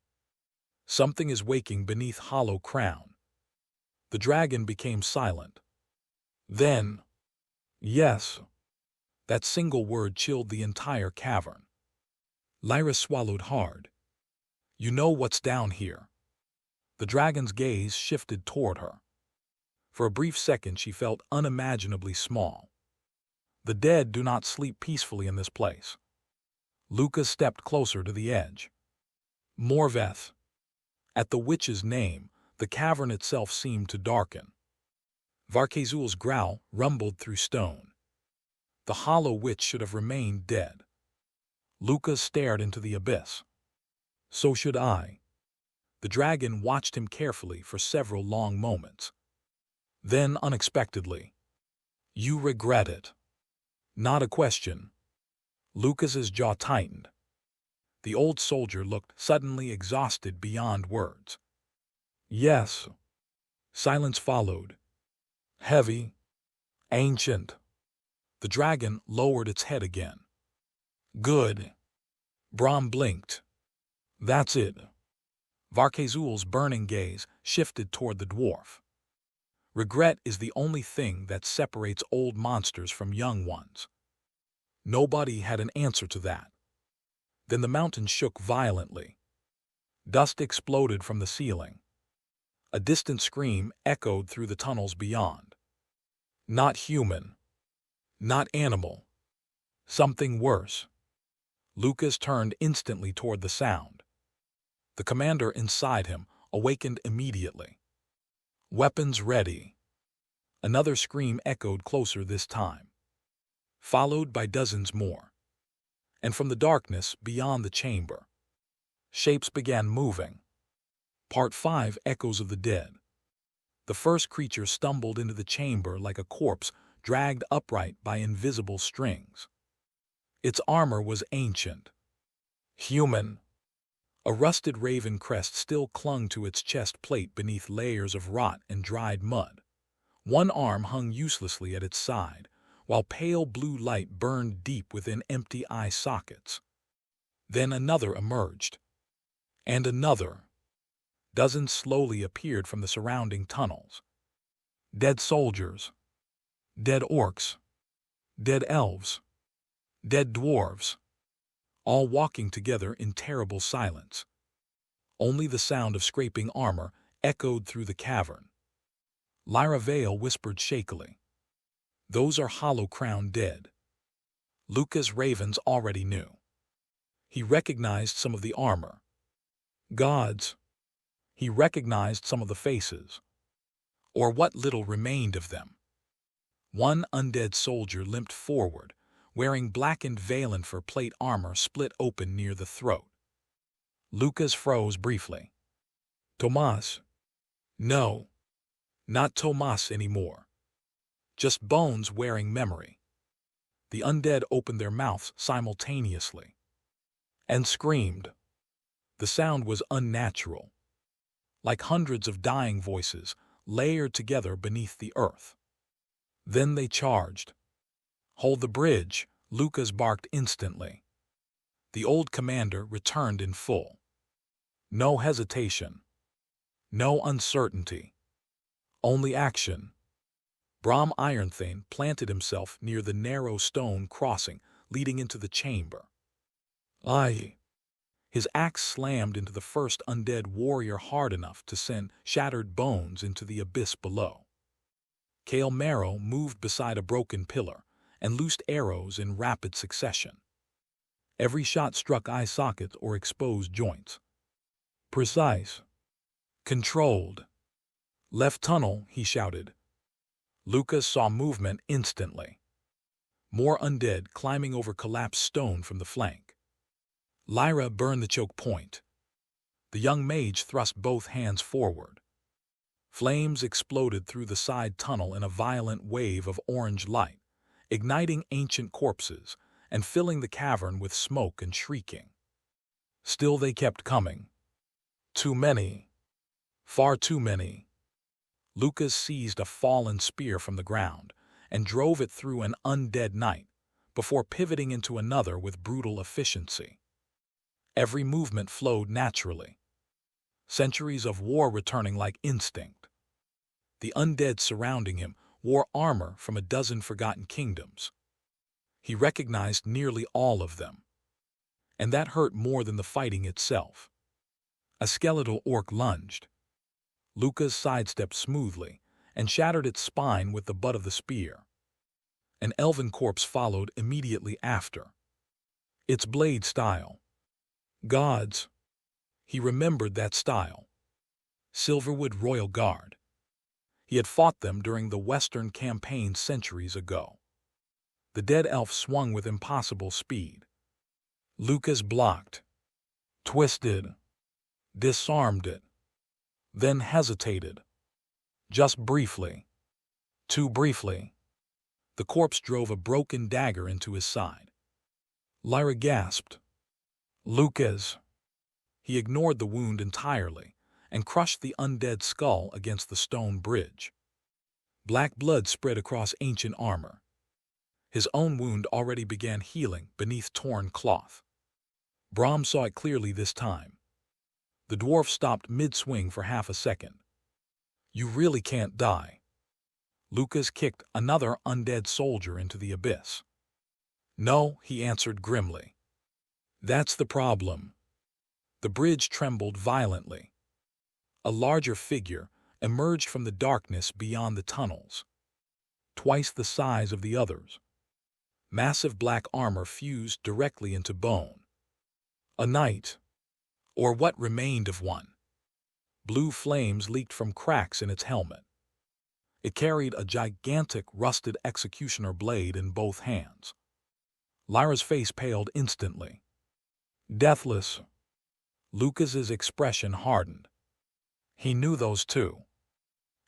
"Something is waking beneath Hollow Crown." The dragon became silent. Then, "Yes." That single word chilled the entire cavern. Lyra swallowed hard. "You know what's down here." The dragon's gaze shifted toward her. For a brief second she felt unimaginably small. The dead do not sleep peacefully in this place. Lucas stepped closer to the edge. Morveth. At the witch's name, the cavern itself seemed to darken. Varkezul's growl rumbled through stone. The hollow witch should have remained dead. Lucas stared into the abyss. So should I. The dragon watched him carefully for several long moments. Then, unexpectedly, "You regret it." Not a question. Lucas's jaw tightened. The old soldier looked suddenly exhausted beyond words. Yes. Silence followed. Heavy. Ancient. The dragon lowered its head again. Good. Brahm blinked. That's it. Varkezul's burning gaze shifted toward the dwarf. Regret is the only thing that separates old monsters from young ones. Nobody had an answer to that. Then the mountain shook violently. Dust exploded from the ceiling. A distant scream echoed through the tunnels beyond. Not human. Not animal. Something worse. Lucas turned instantly toward the sound. The commander inside him awakened immediately. Weapons ready. Another scream echoed closer this time, followed by dozens more. And from the darkness beyond the chamber, shapes began moving. Part 5, Echoes of the Dead. The first creature stumbled into the chamber like a corpse dragged upright by invisible strings. Its armor was ancient. Human. A rusted raven crest still clung to its chest plate beneath layers of rot and dried mud. One arm hung uselessly at its side, while pale blue light burned deep within empty eye sockets. Then another emerged. And another. Dozens slowly appeared from the surrounding tunnels. Dead soldiers. Dead orcs. Dead elves. Dead dwarves. All walking together in terrible silence. Only the sound of scraping armor echoed through the cavern. Lyra Vale whispered shakily, "Those are hollow-crowned dead." Lucas Ravens already knew. He recognized some of the armor. Gods. He recognized some of the faces. Or what little remained of them. One undead soldier limped forward, wearing blackened Valenfer plate armor split open near the throat. Lucas froze briefly. Tomas? No. Not Tomas anymore. Just bones wearing memory. The undead opened their mouths simultaneously. And screamed. The sound was unnatural. Like hundreds of dying voices layered together beneath the earth. Then they charged. Hold the bridge, Lucas barked instantly. The old commander returned in full. No hesitation. No uncertainty. Only action. Brahm Ironthane planted himself near the narrow stone crossing leading into the chamber. Aye. His axe slammed into the first undead warrior hard enough to send shattered bones into the abyss below. Kale Marrow moved beside a broken pillar and loosed arrows in rapid succession. Every shot struck eye sockets or exposed joints. Precise. Controlled. Left tunnel, he shouted. Lucas saw movement instantly. More undead climbing over collapsed stone from the flank. Lyra burned the choke point. The young mage thrust both hands forward. Flames exploded through the side tunnel in a violent wave of orange light, igniting ancient corpses and filling the cavern with smoke and shrieking. Still they kept coming. Too many. Far too many. Lucas seized a fallen spear from the ground and drove it through an undead knight before pivoting into another with brutal efficiency. Every movement flowed naturally. Centuries of war returning like instinct. The undead surrounding him wore armor from a dozen forgotten kingdoms. He recognized nearly all of them. And that hurt more than the fighting itself. A skeletal orc lunged. Lucas sidestepped smoothly and shattered its spine with the butt of the spear. An elven corpse followed immediately after. Its blade style. Gods. He remembered that style. Silverwood Royal Guard. He had fought them during the Western campaign centuries ago. The dead elf swung with impossible speed. Lucas blocked, twisted, disarmed it, then hesitated. Just briefly. Too briefly. The corpse drove a broken dagger into his side. Lyra gasped. Lucas. He ignored the wound entirely and crushed the undead skull against the stone bridge. Black blood spread across ancient armor. His own wound already began healing beneath torn cloth. Brahm saw it clearly this time. The dwarf stopped mid-swing for half a second. You really can't die. Lucas kicked another undead soldier into the abyss. No, he answered grimly. That's the problem. The bridge trembled violently. A larger figure emerged from the darkness beyond the tunnels. Twice the size of the others. Massive black armor fused directly into bone. A knight, or what remained of one. Blue flames leaked from cracks in its helmet. It carried a gigantic rusted executioner blade in both hands. Lyra's face paled instantly. Deathless. Lucas's expression hardened. He knew those two.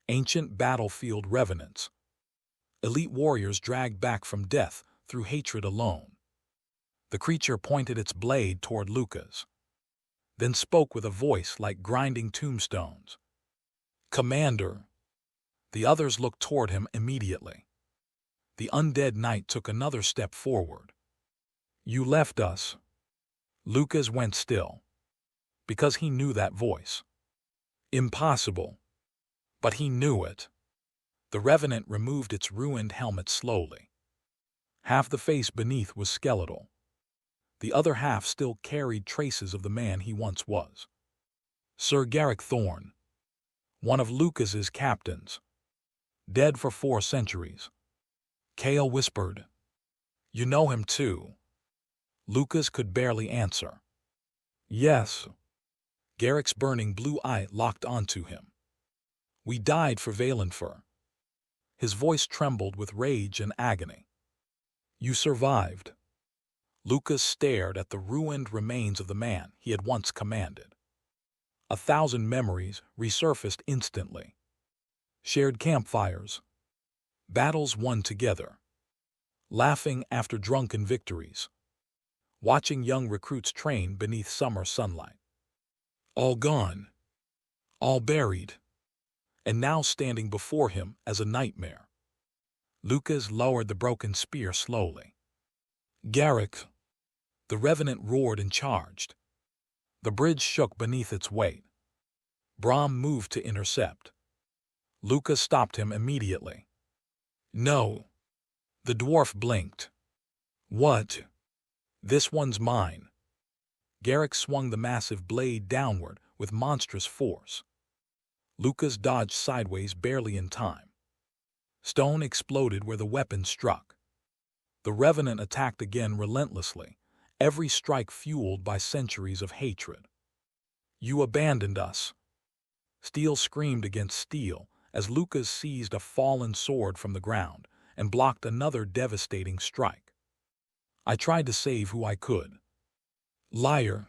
Ancient battlefield revenants. Elite warriors dragged back from death through hatred alone. The creature pointed its blade toward Lucas, then spoke with a voice like grinding tombstones. Commander. The others looked toward him immediately. The undead knight took another step forward. You left us. Lucas went still, because he knew that voice. Impossible. But he knew it. The revenant removed its ruined helmet slowly. Half the face beneath was skeletal. The other half still carried traces of the man he once was. Sir Garrick Thorne. One of Lucas's captains. Dead for 4 centuries. Kale whispered. You know him too. Lucas could barely answer. Yes. Garrick's burning blue eye locked onto him. We died for Valenfur. His voice trembled with rage and agony. You survived. Lucas stared at the ruined remains of the man he had once commanded. 1,000 memories resurfaced instantly. Shared campfires. Battles won together. Laughing after drunken victories. Watching young recruits train beneath summer sunlight. All gone. All buried. And now standing before him as a nightmare. Lucas lowered the broken spear slowly. Garrick. The revenant roared and charged. The bridge shook beneath its weight. Brahm moved to intercept. Lucas stopped him immediately. No. The dwarf blinked. What? This one's mine. Garrick swung the massive blade downward with monstrous force. Lucas dodged sideways barely in time. Stone exploded where the weapon struck. The revenant attacked again relentlessly, every strike fueled by centuries of hatred. You abandoned us. Steel screamed against steel as Lucas seized a fallen sword from the ground and blocked another devastating strike. I tried to save who I could. Liar.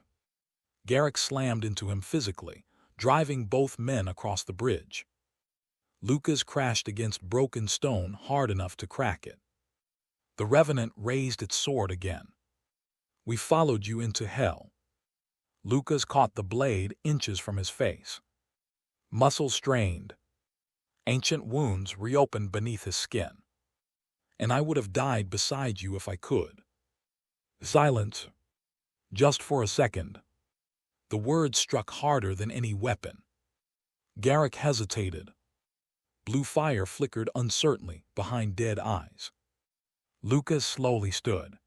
Garrick slammed into him physically, driving both men across the bridge. Lucas crashed against broken stone hard enough to crack it. The revenant raised its sword again. We followed you into hell. Lucas caught the blade inches from his face. Muscles strained. Ancient wounds reopened beneath his skin. And I would have died beside you if I could. Silence. Just for a second. The words struck harder than any weapon. Garrick hesitated. Blue fire flickered uncertainly behind dead eyes. Lucas slowly stood.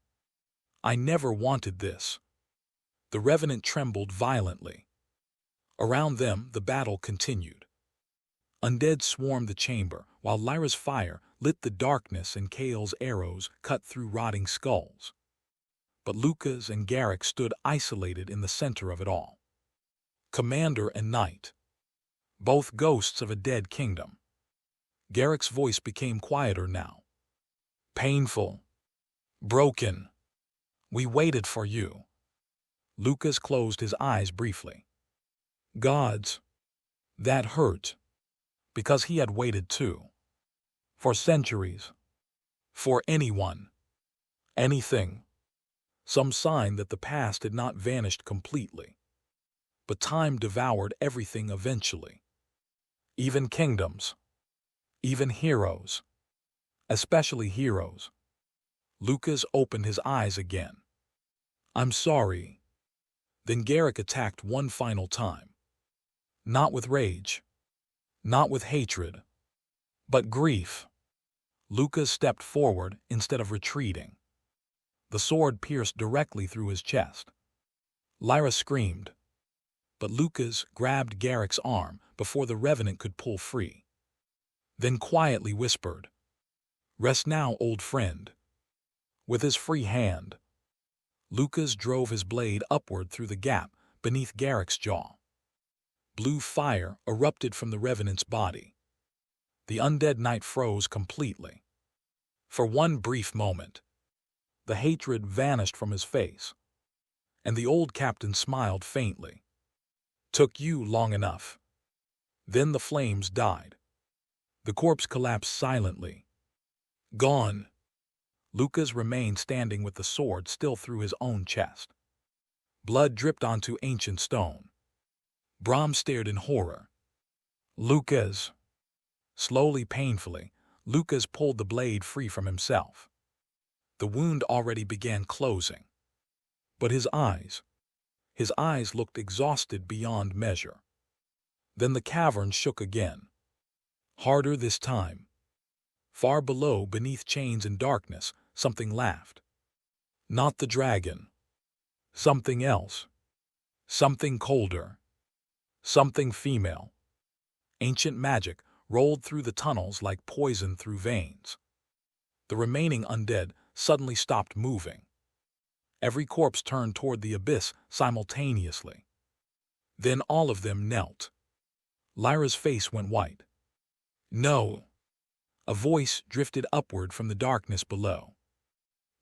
I never wanted this. The revenant trembled violently. Around them, the battle continued. Undead swarmed the chamber, while Lyra's fire lit the darkness and Kale's arrows cut through rotting skulls. But Lucas and Garrick stood isolated in the center of it all. Commander and Knight, both ghosts of a dead kingdom. Garrick's voice became quieter now. Painful. Broken. We waited for you. Lucas closed his eyes briefly. Gods. That hurt. Because he had waited too. For centuries. For anyone. Anything. Some sign that the past had not vanished completely. But time devoured everything eventually. Even kingdoms. Even heroes. Especially heroes. Lucas opened his eyes again. I'm sorry. Then Garrick attacked one final time. Not with rage. Not with hatred. But grief. Lucas stepped forward instead of retreating. The sword pierced directly through his chest. Lyra screamed. But Lucas grabbed Garrick's arm before the revenant could pull free. Then quietly whispered, Rest now, old friend. With his free hand, Lucas drove his blade upward through the gap beneath Garrick's jaw. Blue fire erupted from the revenant's body. The undead knight froze completely. For one brief moment, the hatred vanished from his face, and the old captain smiled faintly. Took you long enough. Then the flames died. The corpse collapsed silently. Gone. Lucas remained standing with the sword still through his own chest. Blood dripped onto ancient stone. Brahm stared in horror. Lucas. Slowly, painfully, Lucas pulled the blade free from himself. The wound already began closing. But his eyes looked exhausted beyond measure. Then the cavern shook again. Harder this time. Far below, beneath chains and darkness, something laughed. Not the dragon. Something else. Something colder. Something female. Ancient magic rolled through the tunnels like poison through veins. The remaining undead suddenly stopped moving. Every corpse turned toward the abyss simultaneously. Then all of them knelt. Lyra's face went white. No. A voice drifted upward from the darkness below.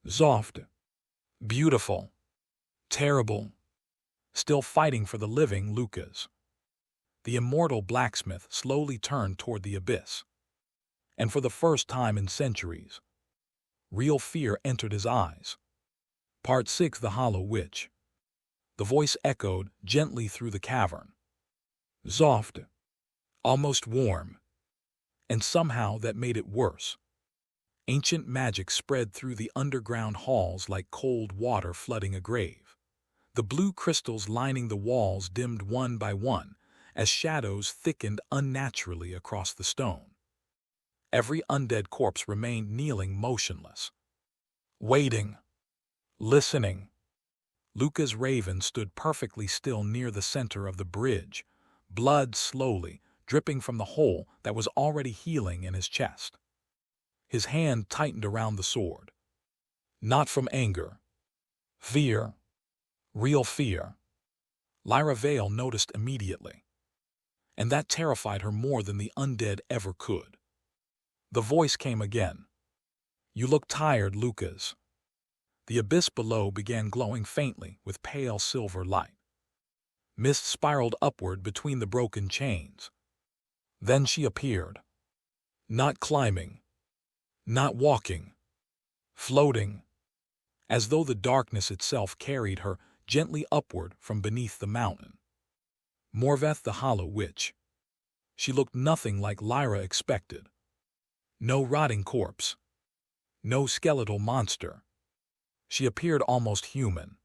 Soft. Beautiful. Terrible. Still fighting for the living, Lucas. The immortal blacksmith slowly turned toward the abyss. And for the first time in centuries, real fear entered his eyes. Part 6: The Hollow Witch. The voice echoed gently through the cavern. Soft. Almost warm. And somehow that made it worse. Ancient magic spread through the underground halls like cold water flooding a grave. The blue crystals lining the walls dimmed one by one as shadows thickened unnaturally across the stone. Every undead corpse remained kneeling motionless. Waiting. Listening. Lucas Raven stood perfectly still near the center of the bridge, blood slowly dripping from the hole that was already healing in his chest. His hand tightened around the sword. Not from anger. Fear. Real fear. Lyra Vale noticed immediately. And that terrified her more than the undead ever could. The voice came again. You look tired, Lucas. The abyss below began glowing faintly with pale silver light. Mist spiraled upward between the broken chains. Then she appeared. Not climbing. Not walking. Floating. As though the darkness itself carried her gently upward from beneath the mountain. Morveth the Hollow Witch. She looked nothing like Lyra expected. No rotting corpse. No skeletal monster. She appeared almost human.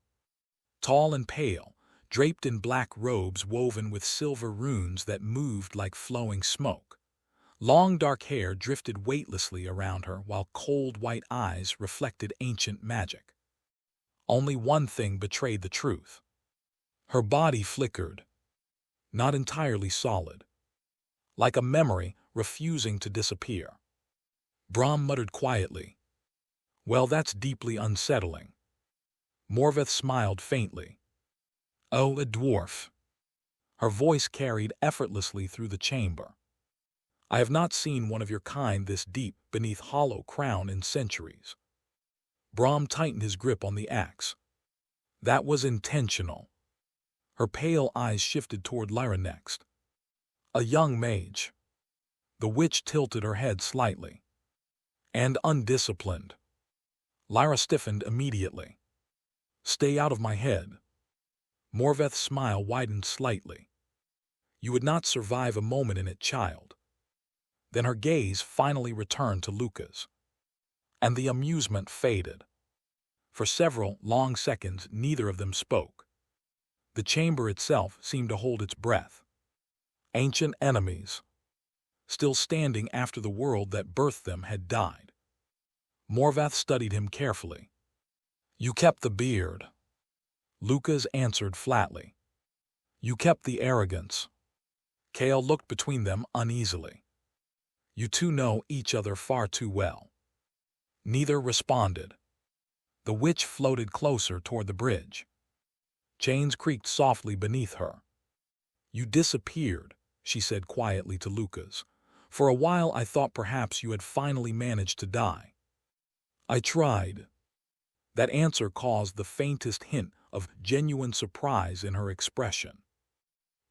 Tall and pale, draped in black robes woven with silver runes that moved like flowing smoke. Long dark hair drifted weightlessly around her while cold white eyes reflected ancient magic. Only one thing betrayed the truth. Her body flickered. Not entirely solid. like a memory refusing to disappear. Brahm muttered quietly, "Well, that's deeply unsettling." Morveth smiled faintly. "Oh, a dwarf." Her voice carried effortlessly through the chamber. "I have not seen one of your kind this deep beneath hollow crown in centuries." Brahm tightened his grip on the axe. "That was intentional." Her pale eyes shifted toward Lyra next. "A young mage." The witch tilted her head slightly. "And undisciplined." Lyra stiffened immediately. "Stay out of my head." Morveth's smile widened slightly. "You would not survive a moment in it, child." Then her gaze finally returned to Luca's. And the amusement faded. For several long seconds, neither of them spoke. The chamber itself seemed to hold its breath. Ancient enemies, still standing after the world that birthed them had died. Morvath studied him carefully. "You kept the beard." Lucas answered flatly. "You kept the arrogance." Kale looked between them uneasily. "You two know each other far too well." Neither responded. The witch floated closer toward the bridge. Chains creaked softly beneath her. "You disappeared," she said quietly to Lucas. "For a while I thought perhaps you had finally managed to die." "I tried." That answer caused the faintest hint of genuine surprise in her expression.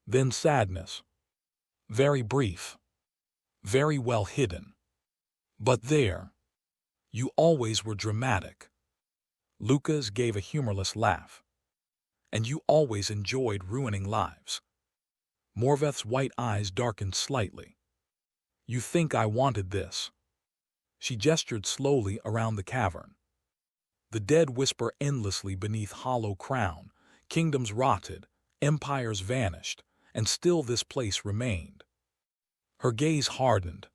Then sadness. Very brief. Very well hidden. "But there. You always were dramatic." Lucas gave a humorless laugh. "And you always enjoyed ruining lives." Morveth's white eyes darkened slightly. "You think I wanted this?" She gestured slowly around the cavern. The dead whisper endlessly beneath hollow crown. Kingdoms rotted, empires vanished, and still this place remained. Her gaze hardened.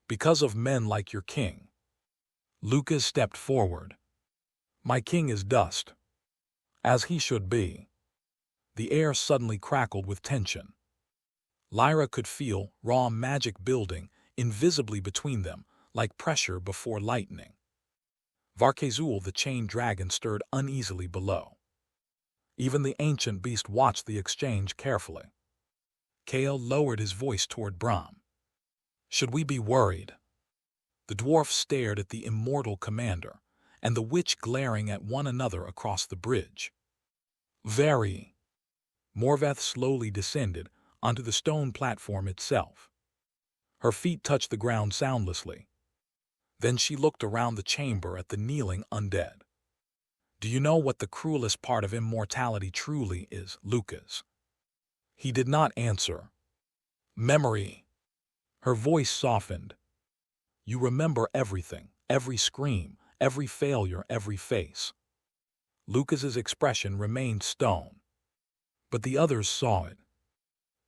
"Because of men like your king." Lucas stepped forward. "My king is dust." "As he should be." The air suddenly crackled with tension. Lyra could feel raw magic building invisibly between them, like pressure before lightning. Varkezul, the chained dragon, stirred uneasily below. Even the ancient beast watched the exchange carefully. Kale lowered his voice toward Brahm. "Should we be worried?" The dwarf stared at the immortal commander, and the witch glaring at one another across the bridge. "Very." Morveth slowly descended onto the stone platform itself. Her feet touched the ground soundlessly. Then she looked around the chamber at the kneeling undead. "Do you know what the cruelest part of immortality truly is, Lucas?" He did not answer. "Memory." Her voice softened. "You remember everything, every scream, every failure, every face." Lucas's expression remained stone. But the others saw it.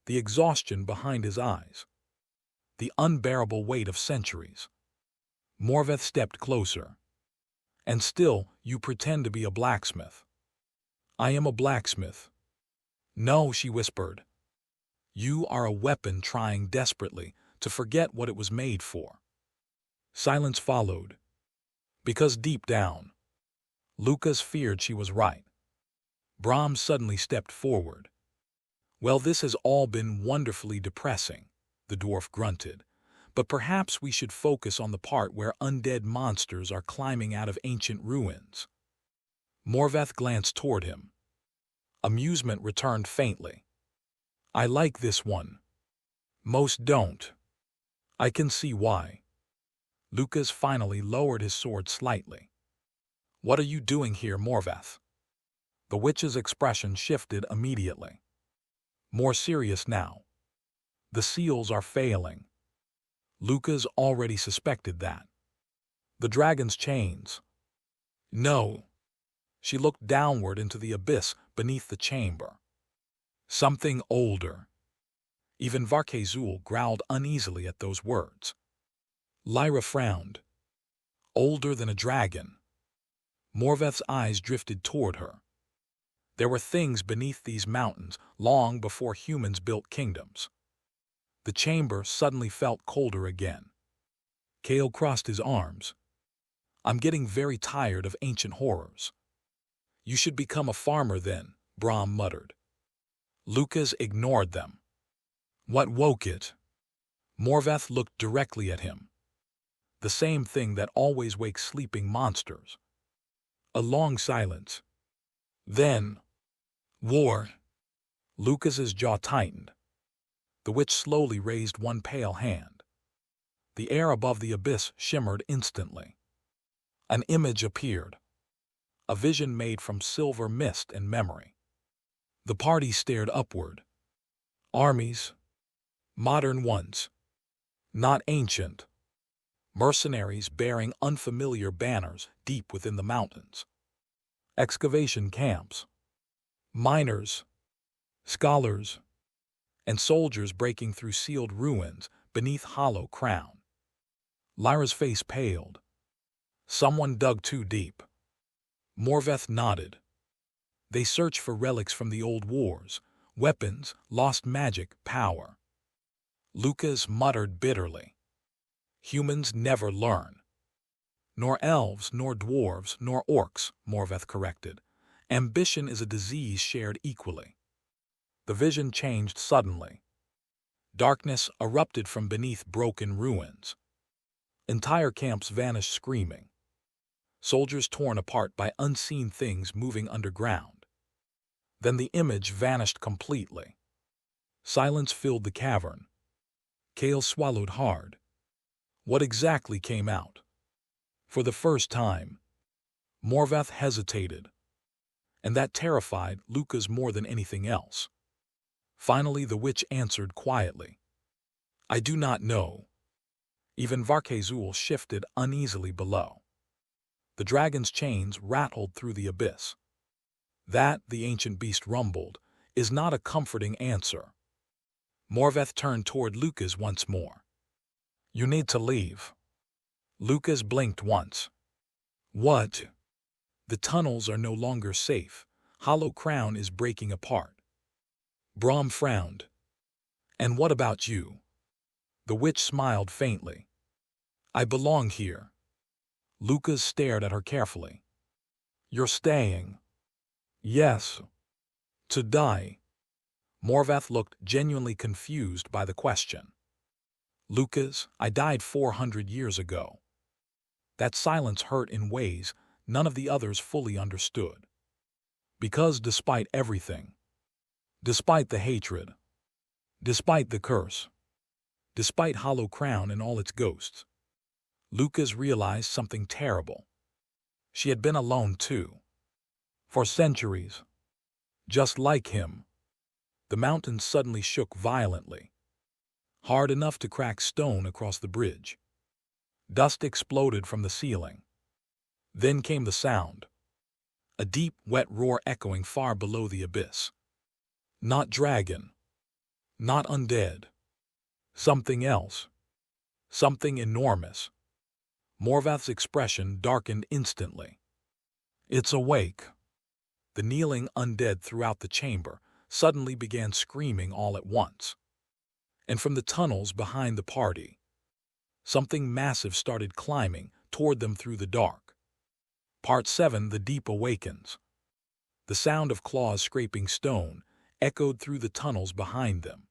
The exhaustion behind his eyes. The unbearable weight of centuries. Morveth stepped closer. "And still, you pretend to be a blacksmith." "I am a blacksmith." "No," she whispered. "You are a weapon trying desperately to forget what it was made for." Silence followed. Because deep down, Lucas feared she was right. Brahm suddenly stepped forward. "Well, this has all been wonderfully depressing," the dwarf grunted. "But perhaps we should focus on the part where undead monsters are climbing out of ancient ruins." Morveth glanced toward him. Amusement returned faintly. "I like this one." "Most don't." "I can see why." Lucas finally lowered his sword slightly. "What are you doing here, Morveth?" The witch's expression shifted immediately. More serious now. "The seals are failing." Lucas already suspected that. "The dragon's chains." "No." She looked downward into the abyss beneath the chamber. "Something older." Even Varkezul growled uneasily at those words. Lyra frowned. "Older than a dragon." Morveth's eyes drifted toward her. There were things beneath these mountains long before humans built kingdoms. The chamber suddenly felt colder again. Kale crossed his arms. I'm getting very tired of ancient horrors. You should become a farmer then, Brahm muttered. Lucas ignored them. What woke it? Morveth looked directly at him. The same thing that always wakes sleeping monsters. A long silence. Then, war. Lucas's jaw tightened. The witch slowly raised one pale hand. The air above the abyss shimmered instantly. An image appeared. A vision made from silver mist and memory. The party stared upward. Armies. Modern ones. Not ancient. Mercenaries bearing unfamiliar banners deep within the mountains. Excavation camps. Miners. Scholars. And soldiers breaking through sealed ruins beneath hollow crown. Lyra's face paled. Someone dug too deep. Morveth nodded. They search for relics from the old wars, weapons, lost magic, power. Lucas muttered bitterly. Humans never learn. Nor elves, nor dwarves, nor orcs, Morveth corrected. Ambition is a disease shared equally. The vision changed suddenly. Darkness erupted from beneath broken ruins. Entire camps vanished screaming. Soldiers torn apart by unseen things moving underground. Then the image vanished completely. Silence filled the cavern. Kale swallowed hard. What exactly came out? For the first time, Morveth hesitated. And that terrified Lucas more than anything else. Finally the witch answered quietly. I do not know. Even Varkezul shifted uneasily below. The dragon's chains rattled through the abyss. That, the ancient beast rumbled, is not a comforting answer. Morveth turned toward Lucas once more. You need to leave. Lucas blinked once. What? The tunnels are no longer safe. Hollow Crown is breaking apart. Brahm frowned. And what about you? The witch smiled faintly. I belong here. Lucas stared at her carefully. You're staying. Yes. To die. Morveth looked genuinely confused by the question. Lucas, I died 400 years ago. That silence hurt in ways none of the others fully understood. Because despite everything, despite the hatred, despite the curse, despite Hollow Crown and all its ghosts, Lucas realized something terrible. She had been alone too. For centuries. Just like him. The mountain suddenly shook violently. Hard enough to crack stone across the bridge. Dust exploded from the ceiling. Then came the sound. A deep, wet roar echoing far below the abyss. Not dragon. Not undead. Something else. Something enormous. Morvath's expression darkened instantly. It's awake. The kneeling undead throughout the chamber suddenly began screaming all at once. And from the tunnels behind the party, something massive started climbing toward them through the dark. Part 7, The Deep Awakens. The sound of claws scraping stone echoed through the tunnels behind them.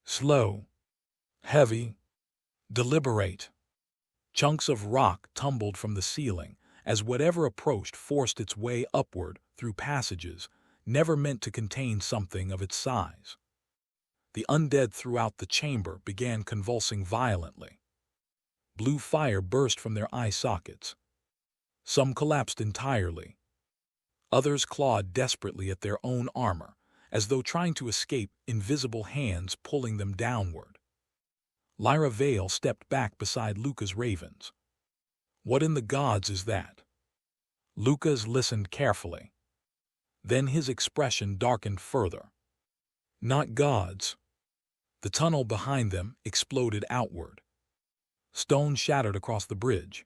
Slow, heavy, deliberate. Chunks of rock tumbled from the ceiling as whatever approached forced its way upward through passages never meant to contain something of its size. The undead throughout the chamber began convulsing violently. Blue fire burst from their eye sockets. Some collapsed entirely. Others clawed desperately at their own armor, as though trying to escape invisible hands pulling them downward. Lyra Vale stepped back beside Luca's ravens. What in the gods is that? Lucas listened carefully. Then his expression darkened further. Not gods. The tunnel behind them exploded outward. Stone shattered across the bridge.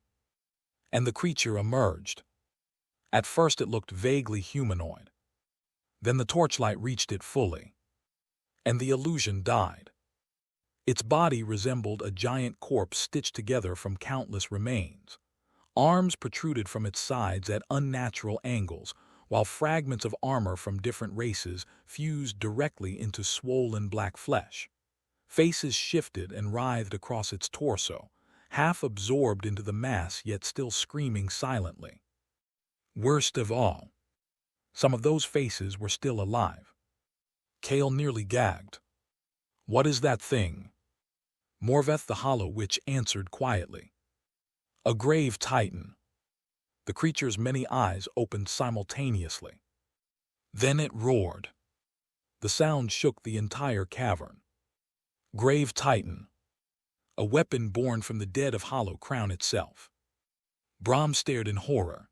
And the creature emerged. At first it looked vaguely humanoid. Then the torchlight reached it fully. And the illusion died. Its body resembled a giant corpse stitched together from countless remains. Arms protruded from its sides at unnatural angles, while fragments of armor from different races fused directly into swollen black flesh. Faces shifted and writhed across its torso, half absorbed into the mass yet still screaming silently. Worst of all, some of those faces were still alive. Kale nearly gagged. "What is that thing?" Morveth the Hollow Witch answered quietly. "A grave titan." The creature's many eyes opened simultaneously. Then it roared. The sound shook the entire cavern. Grave titan. A weapon born from the dead of Hollow Crown itself. Brahm stared in horror.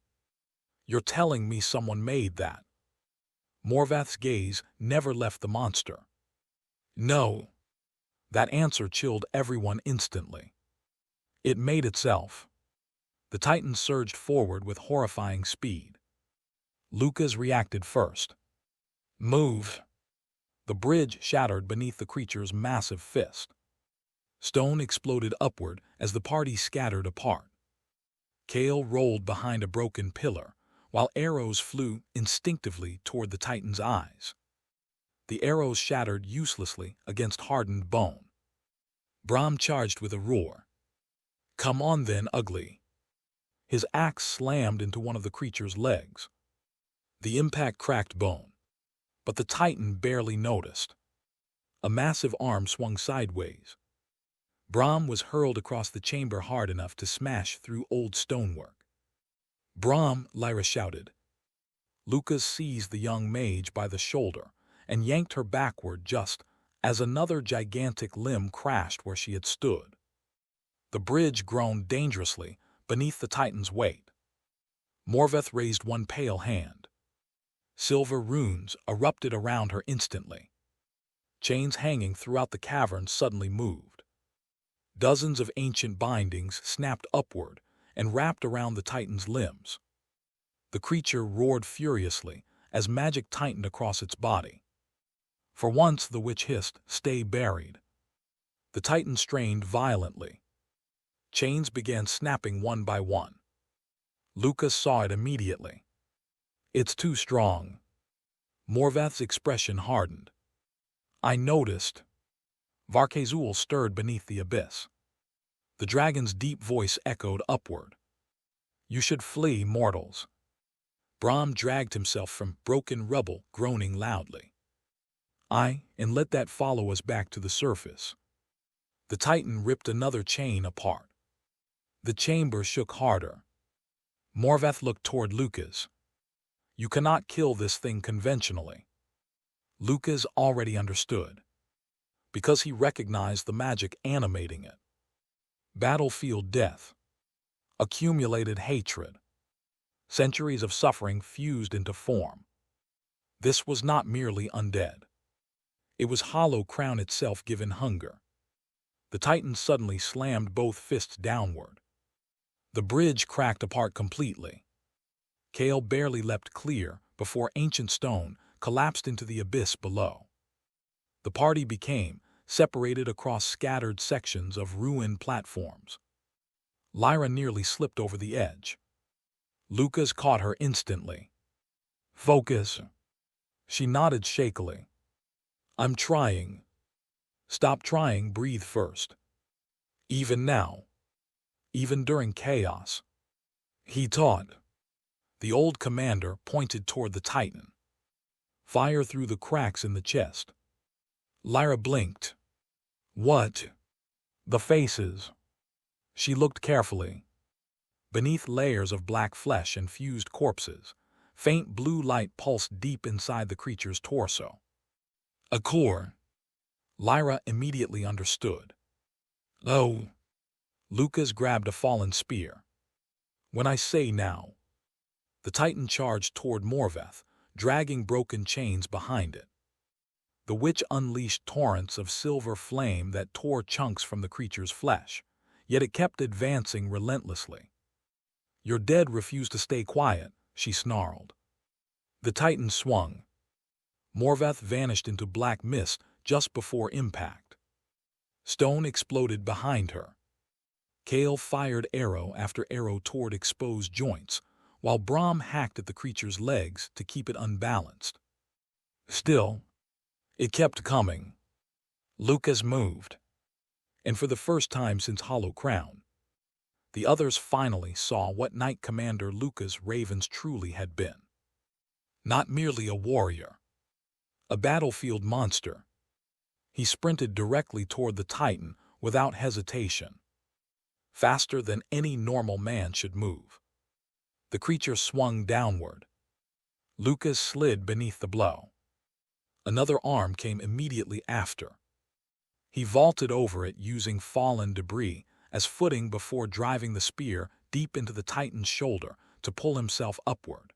"You're telling me someone made that?" Morvath's gaze never left the monster. "No." That answer chilled everyone instantly. "It made itself." The Titan surged forward with horrifying speed. Lucas reacted first. "Move!" The bridge shattered beneath the creature's massive fist. Stone exploded upward as the party scattered apart. Kale rolled behind a broken pillar, while arrows flew instinctively toward the Titan's eyes. The arrows shattered uselessly against hardened bone. Brahm charged with a roar. "Come on then, ugly." His axe slammed into one of the creature's legs. The impact cracked bone, but the Titan barely noticed. A massive arm swung sideways. Brahm was hurled across the chamber hard enough to smash through old stonework. "Brahm!" Lyra shouted. Lucas seized the young mage by the shoulder and yanked her backward just as another gigantic limb crashed where she had stood. The bridge groaned dangerously beneath the Titan's weight. Morveth raised one pale hand. Silver runes erupted around her instantly. Chains hanging throughout the cavern suddenly moved. Dozens of ancient bindings snapped upward and wrapped around the Titan's limbs. The creature roared furiously as magic tightened across its body. For once, the witch hissed, "Stay buried." The Titan strained violently. Chains began snapping one by one. Lucas saw it immediately. "It's too strong." Morvath's expression hardened. "I noticed." Varkezul stirred beneath the abyss. The dragon's deep voice echoed upward. "You should flee, mortals." Brahm dragged himself from broken rubble, groaning loudly. And let that follow us back to the surface." The Titan ripped another chain apart. The chamber shook harder. Morvath looked toward Lucas. "You cannot kill this thing conventionally." Lucas already understood, because he recognized the magic animating it. Battlefield death. Accumulated hatred. Centuries of suffering fused into form. This was not merely undead. It was Hollow Crown itself given hunger. The Titan suddenly slammed both fists downward. The bridge cracked apart completely. Kale barely leapt clear before ancient stone collapsed into the abyss below. The party became separated across scattered sections of ruined platforms. Lyra nearly slipped over the edge. Lucas caught her instantly. "Focus." She nodded shakily. "I'm trying." "Stop trying, breathe first." Even now, even during chaos, he taught. The old commander pointed toward the Titan. "Fire through the cracks in the chest." Lyra blinked. "What?" "The faces." She looked carefully. Beneath layers of black flesh and fused corpses, faint blue light pulsed deep inside the creature's torso. "A core." Lyra immediately understood. "Oh." Lucas grabbed a fallen spear. "When I say now." The Titan charged toward Morveth, dragging broken chains behind it. The witch unleashed torrents of silver flame that tore chunks from the creature's flesh, yet it kept advancing relentlessly. "Your dead refused to stay quiet," she snarled. The Titan swung. Morveth vanished into black mist just before impact. Stone exploded behind her. Kale fired arrow after arrow toward exposed joints, while Brahm hacked at the creature's legs to keep it unbalanced. Still, it kept coming. Lucas moved. And for the first time since Hollow Crown, the others finally saw what Knight Commander Lucas Ravens truly had been. Not merely a warrior, a battlefield monster. He sprinted directly toward the Titan without hesitation, faster than any normal man should move. The creature swung downward. Lucas slid beneath the blow. Another arm came immediately after. He vaulted over it using fallen debris as footing before driving the spear deep into the Titan's shoulder to pull himself upward.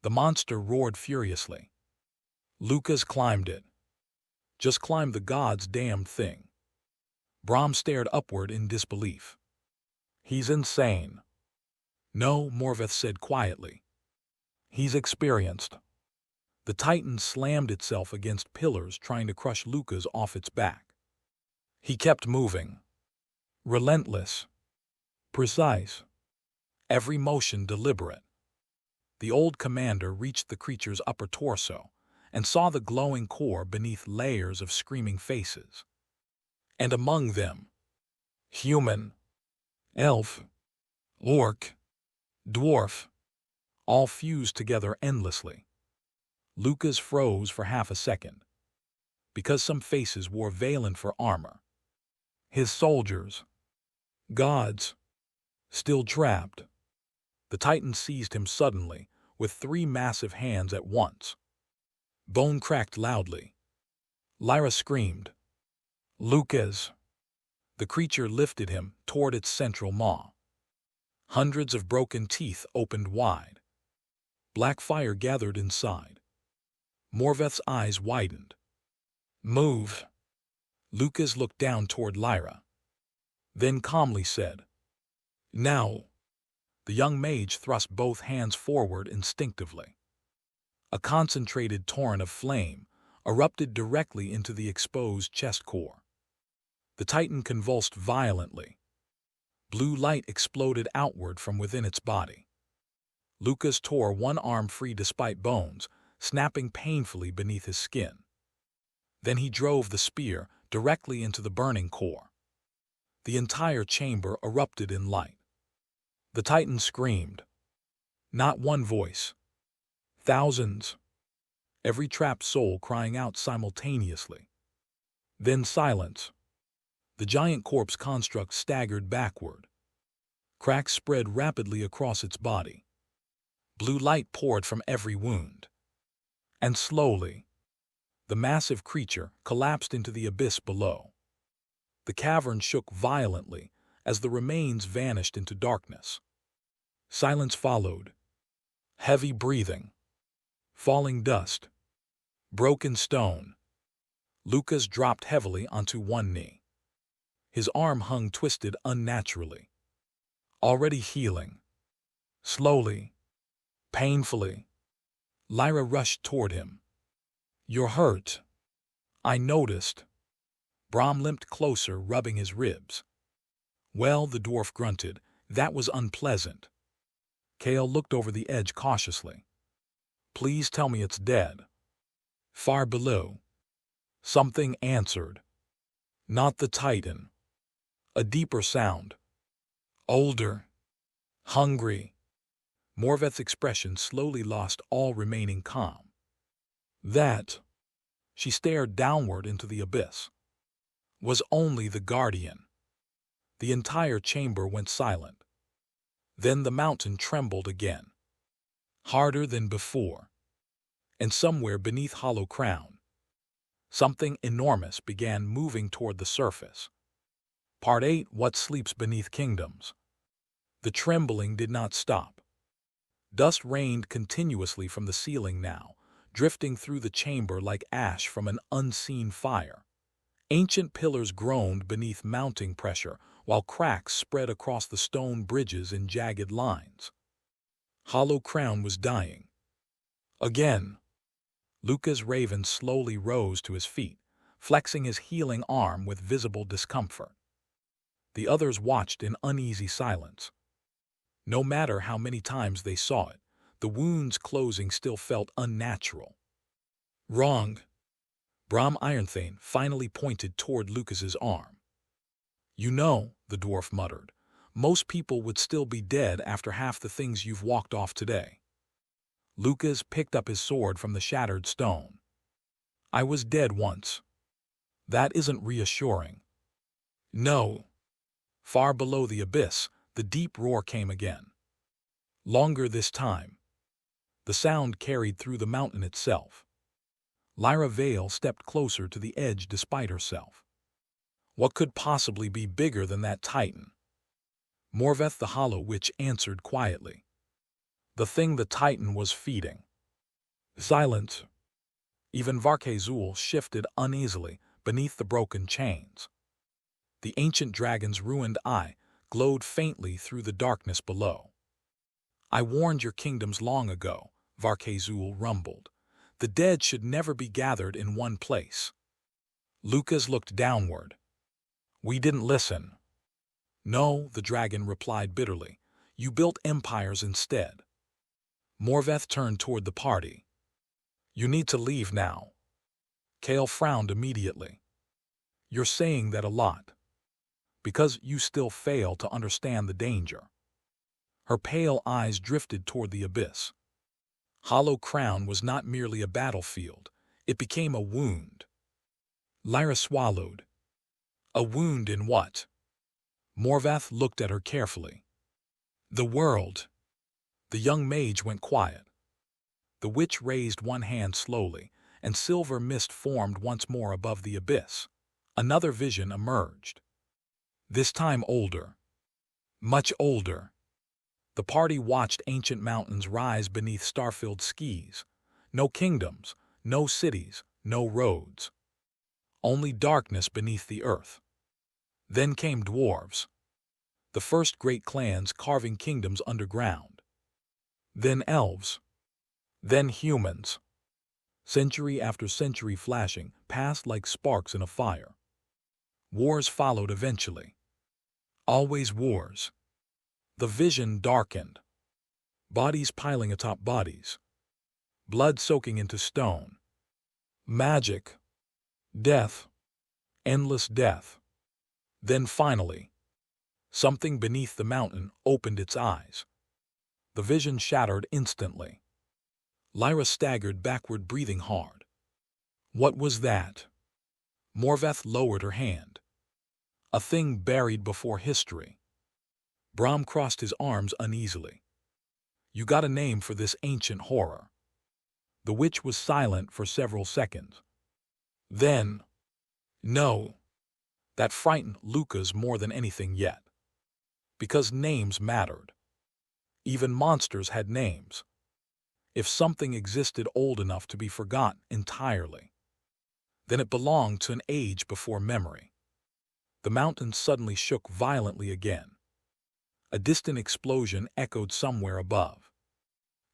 The monster roared furiously. Lucas climbed it. Just climbed the god's damned thing. Brahm stared upward in disbelief. He's insane. No, Morveth said quietly. He's experienced. The Titan slammed itself against pillars trying to crush Lucas off its back. He kept moving. Relentless. Precise. Every motion deliberate. The old commander reached the creature's upper torso and saw the glowing core beneath layers of screaming faces. And among them, human, elf, orc, dwarf, all fused together endlessly. Lucas froze for half a second, because some faces wore Valen for armor. His soldiers, gods, still trapped. The Titan seized him suddenly, with 3 massive hands at once. Bone cracked loudly. Lyra screamed. Lucas! The creature lifted him toward its central maw. Hundreds of broken teeth opened wide. Black fire gathered inside. Morveth's eyes widened. Move! Lucas looked down toward Lyra. Then calmly said, Now! The young mage thrust both hands forward instinctively. A concentrated torrent of flame erupted directly into the exposed chest core. The Titan convulsed violently. Blue light exploded outward from within its body. Lucas tore one arm free despite bones, snapping painfully beneath his skin. Then he drove the spear directly into the burning core. The entire chamber erupted in light. The Titan screamed. Not one voice. Thousands. Every trapped soul crying out simultaneously. Then silence. The giant corpse construct staggered backward. Cracks spread rapidly across its body. Blue light poured from every wound. And slowly, the massive creature collapsed into the abyss below. The cavern shook violently as the remains vanished into darkness. Silence followed. Heavy breathing. Falling dust. Broken stone. Lucas dropped heavily onto one knee. His arm hung twisted unnaturally. Already healing. Slowly. Painfully. Lyra rushed toward him. You're hurt. I noticed. Brahm limped closer, rubbing his ribs. Well, the dwarf grunted, that was unpleasant. Kale looked over the edge cautiously. Please tell me it's dead. Far below. Something answered. Not the Titan. A deeper sound. Older. Hungry. Morveth's expression slowly lost all remaining calm. That, she stared downward into the abyss, was only the guardian. The entire chamber went silent. Then the mountain trembled again, harder than before. And somewhere beneath Hollow Crown, something enormous began moving toward the surface. Part 8: What Sleeps Beneath Kingdoms. The trembling did not stop. Dust rained continuously from the ceiling now, drifting through the chamber like ash from an unseen fire. Ancient pillars groaned beneath mounting pressure, while cracks spread across the stone bridges in jagged lines. Hollow Crown was dying. Again. Lucas Raven slowly rose to his feet, flexing his healing arm with visible discomfort. The others watched in uneasy silence. No matter how many times they saw it, the wounds closing still felt unnatural. Wrong. Brom Ironthane finally pointed toward Lucas's arm. You know, the dwarf muttered, most people would still be dead after half the things you've walked off today. Lucas picked up his sword from the shattered stone. I was dead once. That isn't reassuring. No. Far below the abyss, the deep roar came again. Longer this time. The sound carried through the mountain itself. Lyra Vale stepped closer to the edge despite herself. What could possibly be bigger than that titan? Morveth the Hollow Witch answered quietly. The thing the titan was feeding. Silence. Even Varkezul shifted uneasily beneath the broken chains. The ancient dragon's ruined eye glowed faintly through the darkness below. I warned your kingdoms long ago, Varkezul rumbled. The dead should never be gathered in one place. Lucas looked downward. We didn't listen. No, the dragon replied bitterly. You built empires instead. Morveth turned toward the party. You need to leave now. Kale frowned immediately. You're saying that a lot. Because you still fail to understand the danger. Her pale eyes drifted toward the abyss. Hollow Crown was not merely a battlefield. It became a wound. Lyra swallowed. A wound in what? Morvath looked at her carefully. The world. The young mage went quiet. The witch raised one hand slowly, and silver mist formed once more above the abyss. Another vision emerged. This time older. Much older. The party watched ancient mountains rise beneath star-filled skies. No kingdoms, no cities, no roads. Only darkness beneath the earth. Then came dwarves. The first great clans carving kingdoms underground. Then elves. Then humans. Century after century flashing past like sparks in a fire. Wars followed eventually. Always wars. The vision darkened. Bodies piling atop bodies. Blood soaking into stone. Magic. Death. Endless death. Then finally, something beneath the mountain opened its eyes. The vision shattered instantly. Lyra staggered backward, breathing hard. What was that? Morveth lowered her hand. A thing buried before history. Brom crossed his arms uneasily. You got a name for this ancient horror. The witch was silent for several seconds. Then, no. That frightened Lucas more than anything yet. Because names mattered. Even monsters had names. If something existed old enough to be forgotten entirely, then it belonged to an age before memory. The mountain suddenly shook violently again. A distant explosion echoed somewhere above.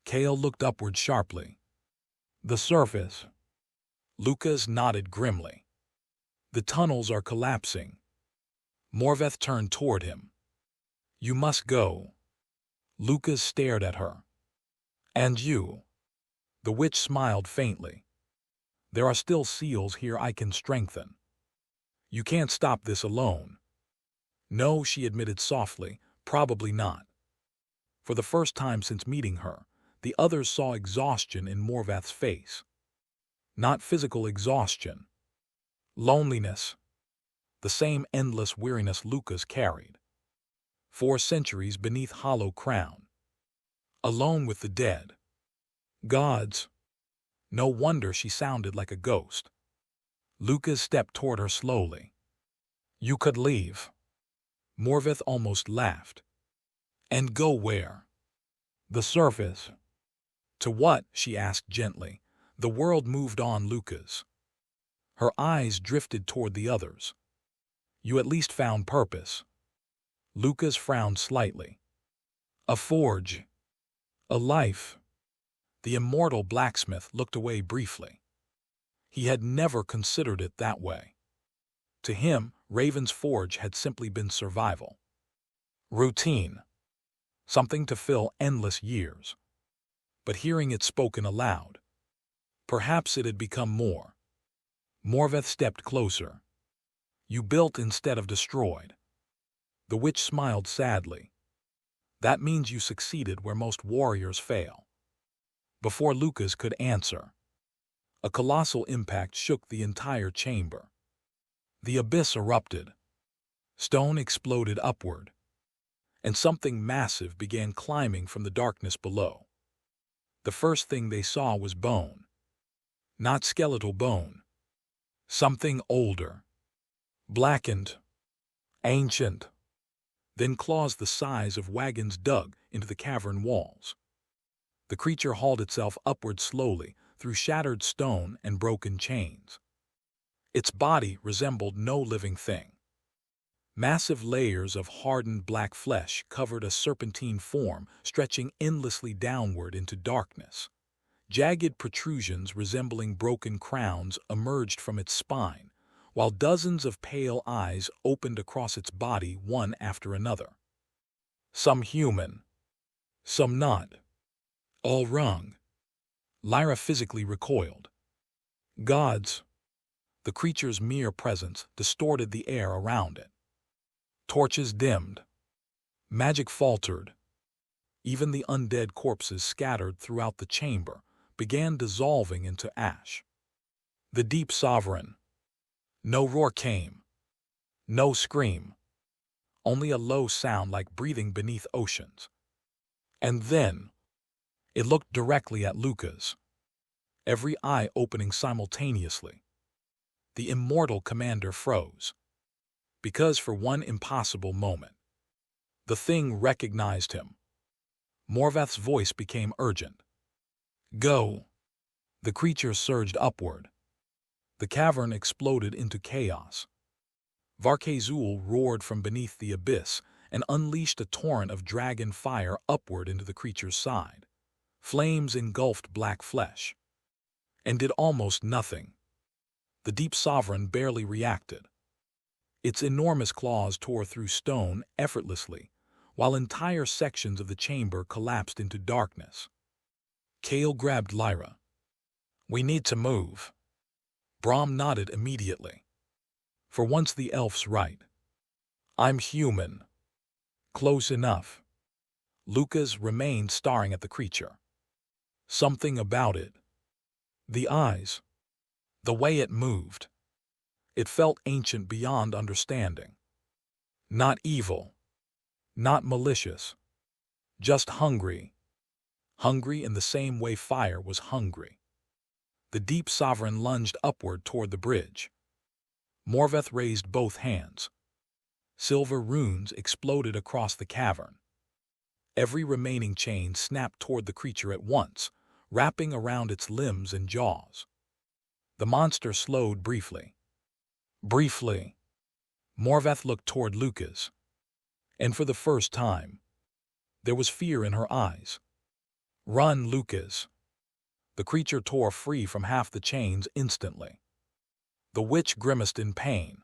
Kale looked upward sharply. The surface. Lucas nodded grimly. The tunnels are collapsing. Morveth turned toward him. You must go. Lucas stared at her. And you? The witch smiled faintly. There are still seals here I can strengthen. You can't stop this alone. No, she admitted softly, probably not. For the first time since meeting her, the others saw exhaustion in Morvath's face. Not physical exhaustion. Loneliness. The same endless weariness Lucas carried. 4 centuries beneath Hollow Crown. Alone with the dead. Gods. No wonder she sounded like a ghost. Lucas stepped toward her slowly. You could leave. Morveth almost laughed. And go where? The surface. To what? She asked gently. The world moved on, Lucas. Her eyes drifted toward the others. You at least found purpose. Lucas frowned slightly. A forge. A life. The immortal blacksmith looked away briefly. He had never considered it that way. To him, Raven's Forge had simply been survival. Routine. Something to fill endless years. But hearing it spoken aloud, perhaps it had become more. Morveth stepped closer. You built instead of destroyed. The witch smiled sadly. That means you succeeded where most warriors fail. Before Lucas could answer, a colossal impact shook the entire chamber. The abyss erupted. Stone exploded upward, and something massive began climbing from the darkness below. The first thing they saw was bone. Not skeletal bone. Something older. Blackened. Ancient. Then claws the size of wagons dug into the cavern walls. The creature hauled itself upward slowly through shattered stone and broken chains. Its body resembled no living thing. Massive layers of hardened black flesh covered a serpentine form stretching endlessly downward into darkness. Jagged protrusions resembling broken crowns emerged from its spine, while dozens of pale eyes opened across its body one after another. Some human, some not. All wrong. Lyra physically recoiled. Gods. The creature's mere presence distorted the air around it. Torches dimmed. Magic faltered. Even the undead corpses scattered throughout the chamber began dissolving into ash. The deep sovereign. No roar came. No scream. Only a low sound like breathing beneath oceans. And then, it looked directly at Lucas, every eye opening simultaneously. The immortal commander froze. Because for one impossible moment, the thing recognized him. Morvath's voice became urgent. Go! The creature surged upward. The cavern exploded into chaos. Varkezul roared from beneath the abyss and unleashed a torrent of dragon fire upward into the creature's side. Flames engulfed black flesh, and did almost nothing. The deep sovereign barely reacted. Its enormous claws tore through stone effortlessly, while entire sections of the chamber collapsed into darkness. Kale grabbed Lyra. We need to move. Brahm nodded immediately. For once the elf's right. I'm human. Close enough. Lucas remained staring at the creature. Something about it. The eyes. The way it moved. It felt ancient beyond understanding. Not evil. Not malicious. Just hungry. Hungry in the same way fire was hungry. The deep sovereign lunged upward toward the bridge. Morveth raised both hands. Silver runes exploded across the cavern. Every remaining chain snapped toward the creature at once, wrapping around its limbs and jaws. The monster slowed briefly. Briefly. Morveth looked toward Lucas. And for the first time, there was fear in her eyes. Run, Lucas. The creature tore free from half the chains instantly. The witch grimaced in pain.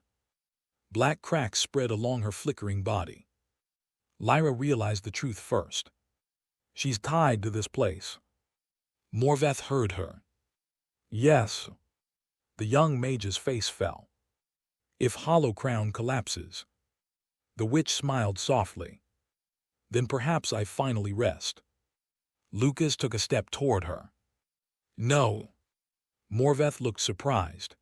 Black cracks spread along her flickering body. Lyra realized the truth first. She's tied to this place. Morveth heard her. Yes. The young mage's face fell. If Hollow Crown collapses. The witch smiled softly. Then perhaps I finally rest. Lucas took a step toward her. No. Morveth looked surprised.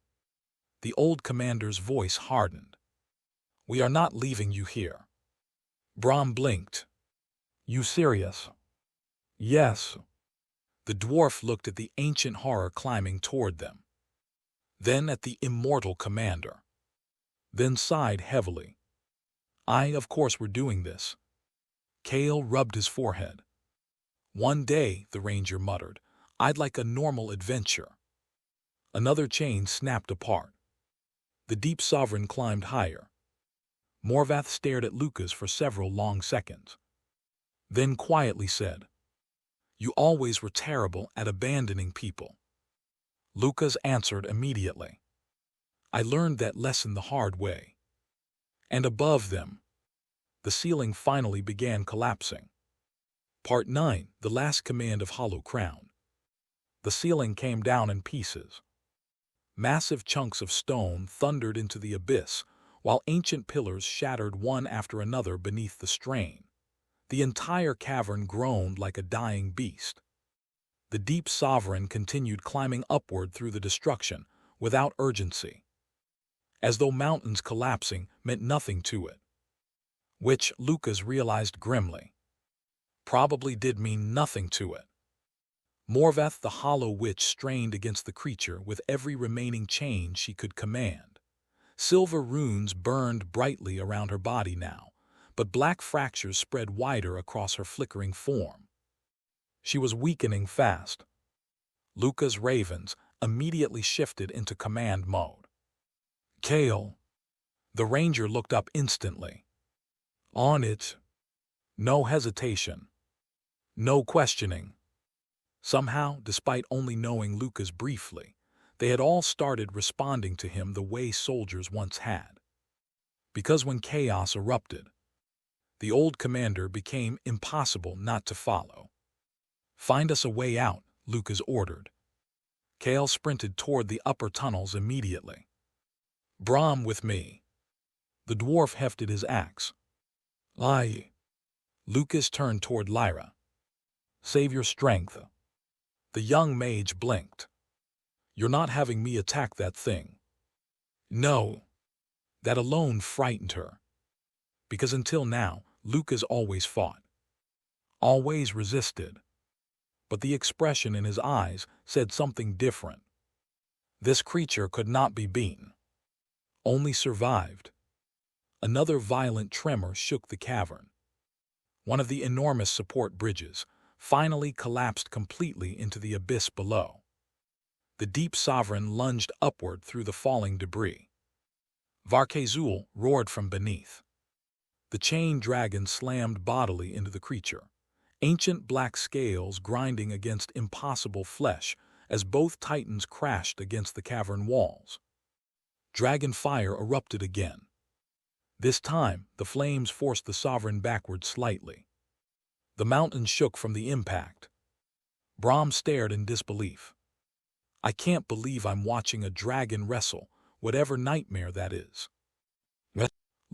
The old commander's voice hardened. We are not leaving you here. Brahm blinked. You serious? Yes. The dwarf looked at the ancient horror climbing toward them. Then at the immortal commander. Then sighed heavily. Of course we're doing this. Kale rubbed his forehead. One day, the ranger muttered, I'd like a normal adventure. Another chain snapped apart. The deep sovereign climbed higher. Morvath stared at Lucas for several long seconds. Then quietly said, You always were terrible at abandoning people. Lucas answered immediately. I learned that lesson the hard way. And above them, the ceiling finally began collapsing. Part 9, The Last Command of Hollow Crown. The ceiling came down in pieces. Massive chunks of stone thundered into the abyss, while ancient pillars shattered one after another beneath the strain. The entire cavern groaned like a dying beast. The deep sovereign continued climbing upward through the destruction, without urgency, as though mountains collapsing meant nothing to it. Which, Lucas realized grimly, probably did mean nothing to it. Morveth the Hollow Witch strained against the creature with every remaining chain she could command. Silver runes burned brightly around her body now, but black fractures spread wider across her flickering form. She was weakening fast. Lucas' ravens immediately shifted into command mode. Kale. The ranger looked up instantly. On it. No hesitation. No questioning. Somehow, despite only knowing Lucas briefly, they had all started responding to him the way soldiers once had. Because when chaos erupted, the old commander became impossible not to follow. Find us a way out, Lucas ordered. Kale sprinted toward the upper tunnels immediately. Brom with me. The dwarf hefted his axe. Aye. Lucas turned toward Lyra. Save your strength. The young mage blinked. You're not having me attack that thing. No. That alone frightened her. Because until now, Lucas always fought. Always resisted. But the expression in his eyes said something different. This creature could not be beaten. Only survived. Another violent tremor shook the cavern. One of the enormous support bridges finally collapsed completely into the abyss below. The deep sovereign lunged upward through the falling debris. Varkezul roared from beneath. The chained dragon slammed bodily into the creature, ancient black scales grinding against impossible flesh as both titans crashed against the cavern walls. Dragon fire erupted again. This time, the flames forced the sovereign backward slightly. The mountain shook from the impact. Brom stared in disbelief. I can't believe I'm watching a dragon wrestle, whatever nightmare that is.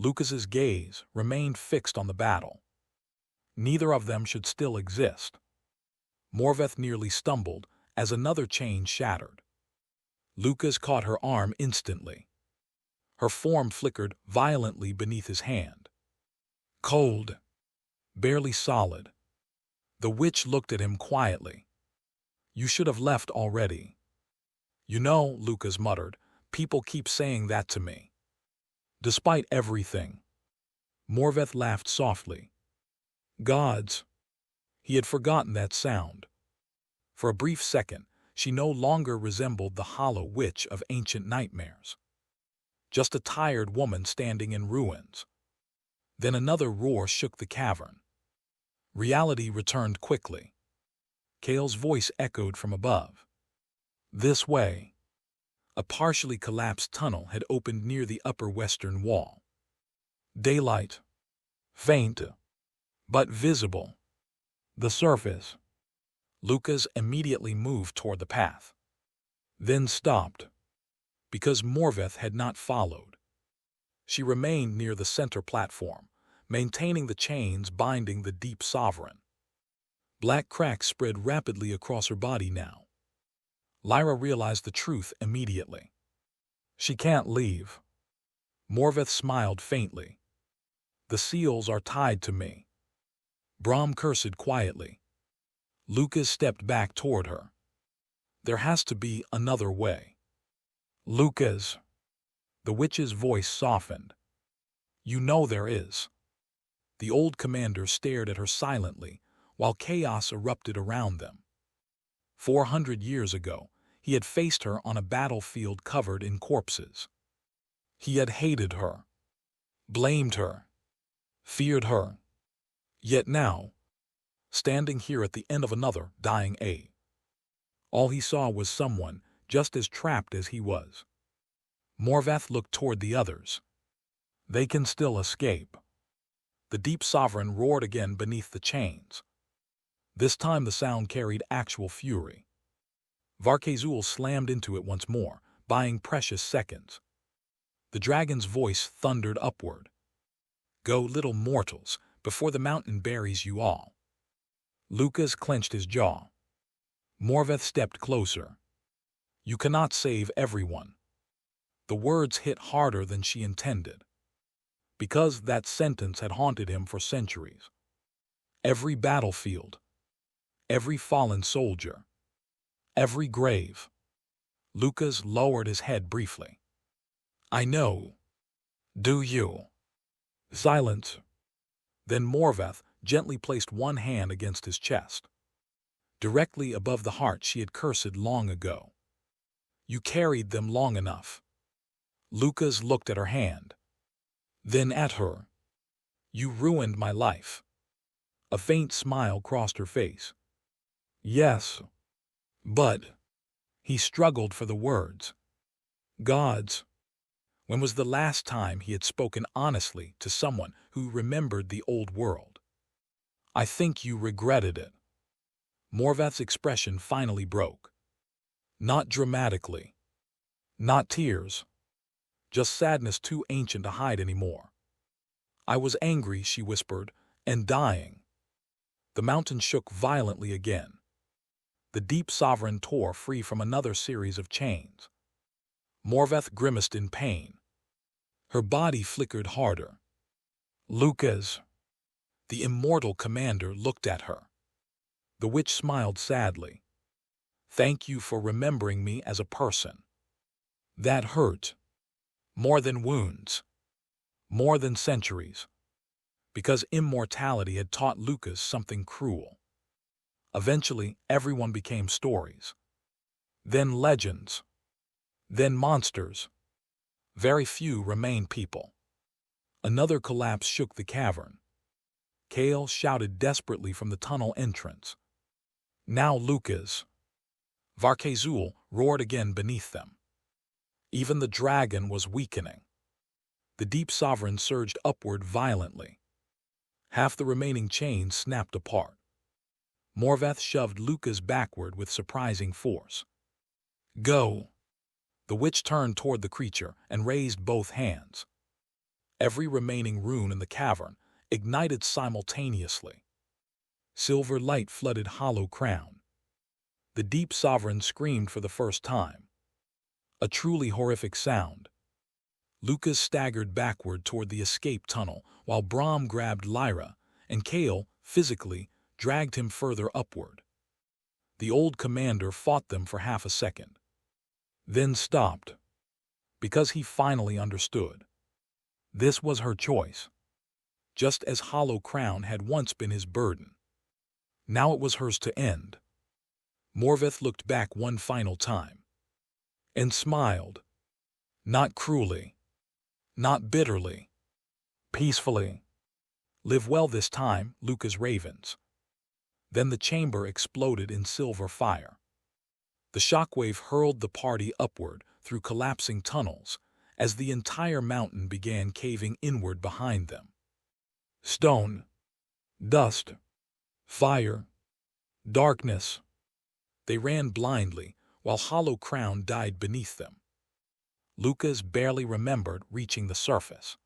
Lucas's gaze remained fixed on the battle. Neither of them should still exist. Morveth nearly stumbled as another chain shattered. Lucas caught her arm instantly. Her form flickered violently beneath his hand. Cold. Barely solid. The witch looked at him quietly. You should have left already. You know, Lucas muttered, people keep saying that to me. Despite everything. Morveth laughed softly. Gods. He had forgotten that sound. For a brief second, she no longer resembled the hollow witch of ancient nightmares. Just a tired woman standing in ruins. Then another roar shook the cavern. Reality returned quickly. Kale's voice echoed from above. This way. A partially collapsed tunnel had opened near the upper western wall. Daylight. Faint, but visible. The surface. Lucas immediately moved toward the path. Then stopped. Because Morveth had not followed. She remained near the center platform, maintaining the chains binding the deep sovereign. Black cracks spread rapidly across her body now. Lyra realized the truth immediately. She can't leave. Morveth smiled faintly. The seals are tied to me. Brom cursed quietly. Lucas stepped back toward her. There has to be another way. Lucas. The witch's voice softened. You know there is. The old commander stared at her silently, while chaos erupted around them. 400 years ago, he had faced her on a battlefield covered in corpses. He had hated her, blamed her, feared her. Yet now, standing here at the end of another dying age, all he saw was someone just as trapped as he was. Morvath looked toward the others. They can still escape. The deep sovereign roared again beneath the chains. This time the sound carried actual fury. Varkezul slammed into it once more, buying precious seconds. The dragon's voice thundered upward. Go, little mortals, before the mountain buries you all. Lucas clenched his jaw. Morvath stepped closer. You cannot save everyone. The words hit harder than she intended, because that sentence had haunted him for centuries. Every battlefield, every fallen soldier, every grave. Lucas lowered his head briefly. I know. Do you? Silence. Then Morvath gently placed one hand against his chest, directly above the heart she had cursed long ago. You carried them long enough. Lucas looked at her hand, then at her. You ruined my life. A faint smile crossed her face. Yes, but... He struggled for the words. Gods. When was the last time he had spoken honestly to someone who remembered the old world? I think you regretted it. Morvath's expression finally broke. Not dramatically. Not tears. Just sadness too ancient to hide anymore. I was angry, she whispered, and dying. The mountain shook violently again. The deep sovereign tore free from another series of chains. Morvath grimaced in pain. Her body flickered harder. Lucas. The immortal commander looked at her. The witch smiled sadly. Thank you for remembering me as a person. That hurt. More than wounds. More than centuries. Because immortality had taught Lucas something cruel. Eventually, everyone became stories. Then legends. Then monsters. Very few remained people. Another collapse shook the cavern. Kale shouted desperately from the tunnel entrance. Now Lucas. Varkezul roared again beneath them. Even the dragon was weakening. The deep sovereign surged upward violently. Half the remaining chains snapped apart. Morvath shoved Lucas backward with surprising force. Go! The witch turned toward the creature and raised both hands. Every remaining rune in the cavern ignited simultaneously. Silver light flooded Hollow Crown. The deep sovereign screamed for the first time. A truly horrific sound. Lucas staggered backward toward the escape tunnel while Brahm grabbed Lyra, and Kale, physically, dragged him further upward. The old commander fought them for half a second, then stopped, because he finally understood. This was her choice. Just as Hollow Crown had once been his burden, now it was hers to end. Morvath looked back one final time, and smiled. Not cruelly, not bitterly, peacefully. Live well this time, Lucas Ravens. Then the chamber exploded in silver fire. The shockwave hurled the party upward through collapsing tunnels as the entire mountain began caving inward behind them. Stone, dust, fire, darkness. They ran blindly while Hollow Crown died beneath them. Lucas barely remembered reaching the surface.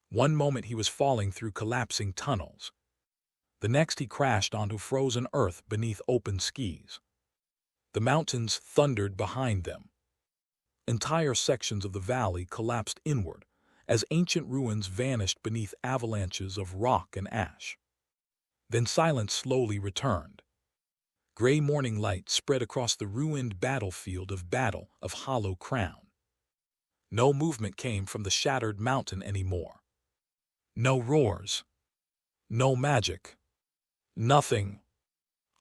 One moment he was falling through collapsing tunnels. The next he crashed onto frozen earth beneath open skis. The mountains thundered behind them. Entire sections of the valley collapsed inward as ancient ruins vanished beneath avalanches of rock and ash. Then silence slowly returned. Gray morning light spread across the ruined battlefield of Battle of Hollow Crown. No movement came from the shattered mountain anymore. No roars. No magic. Nothing.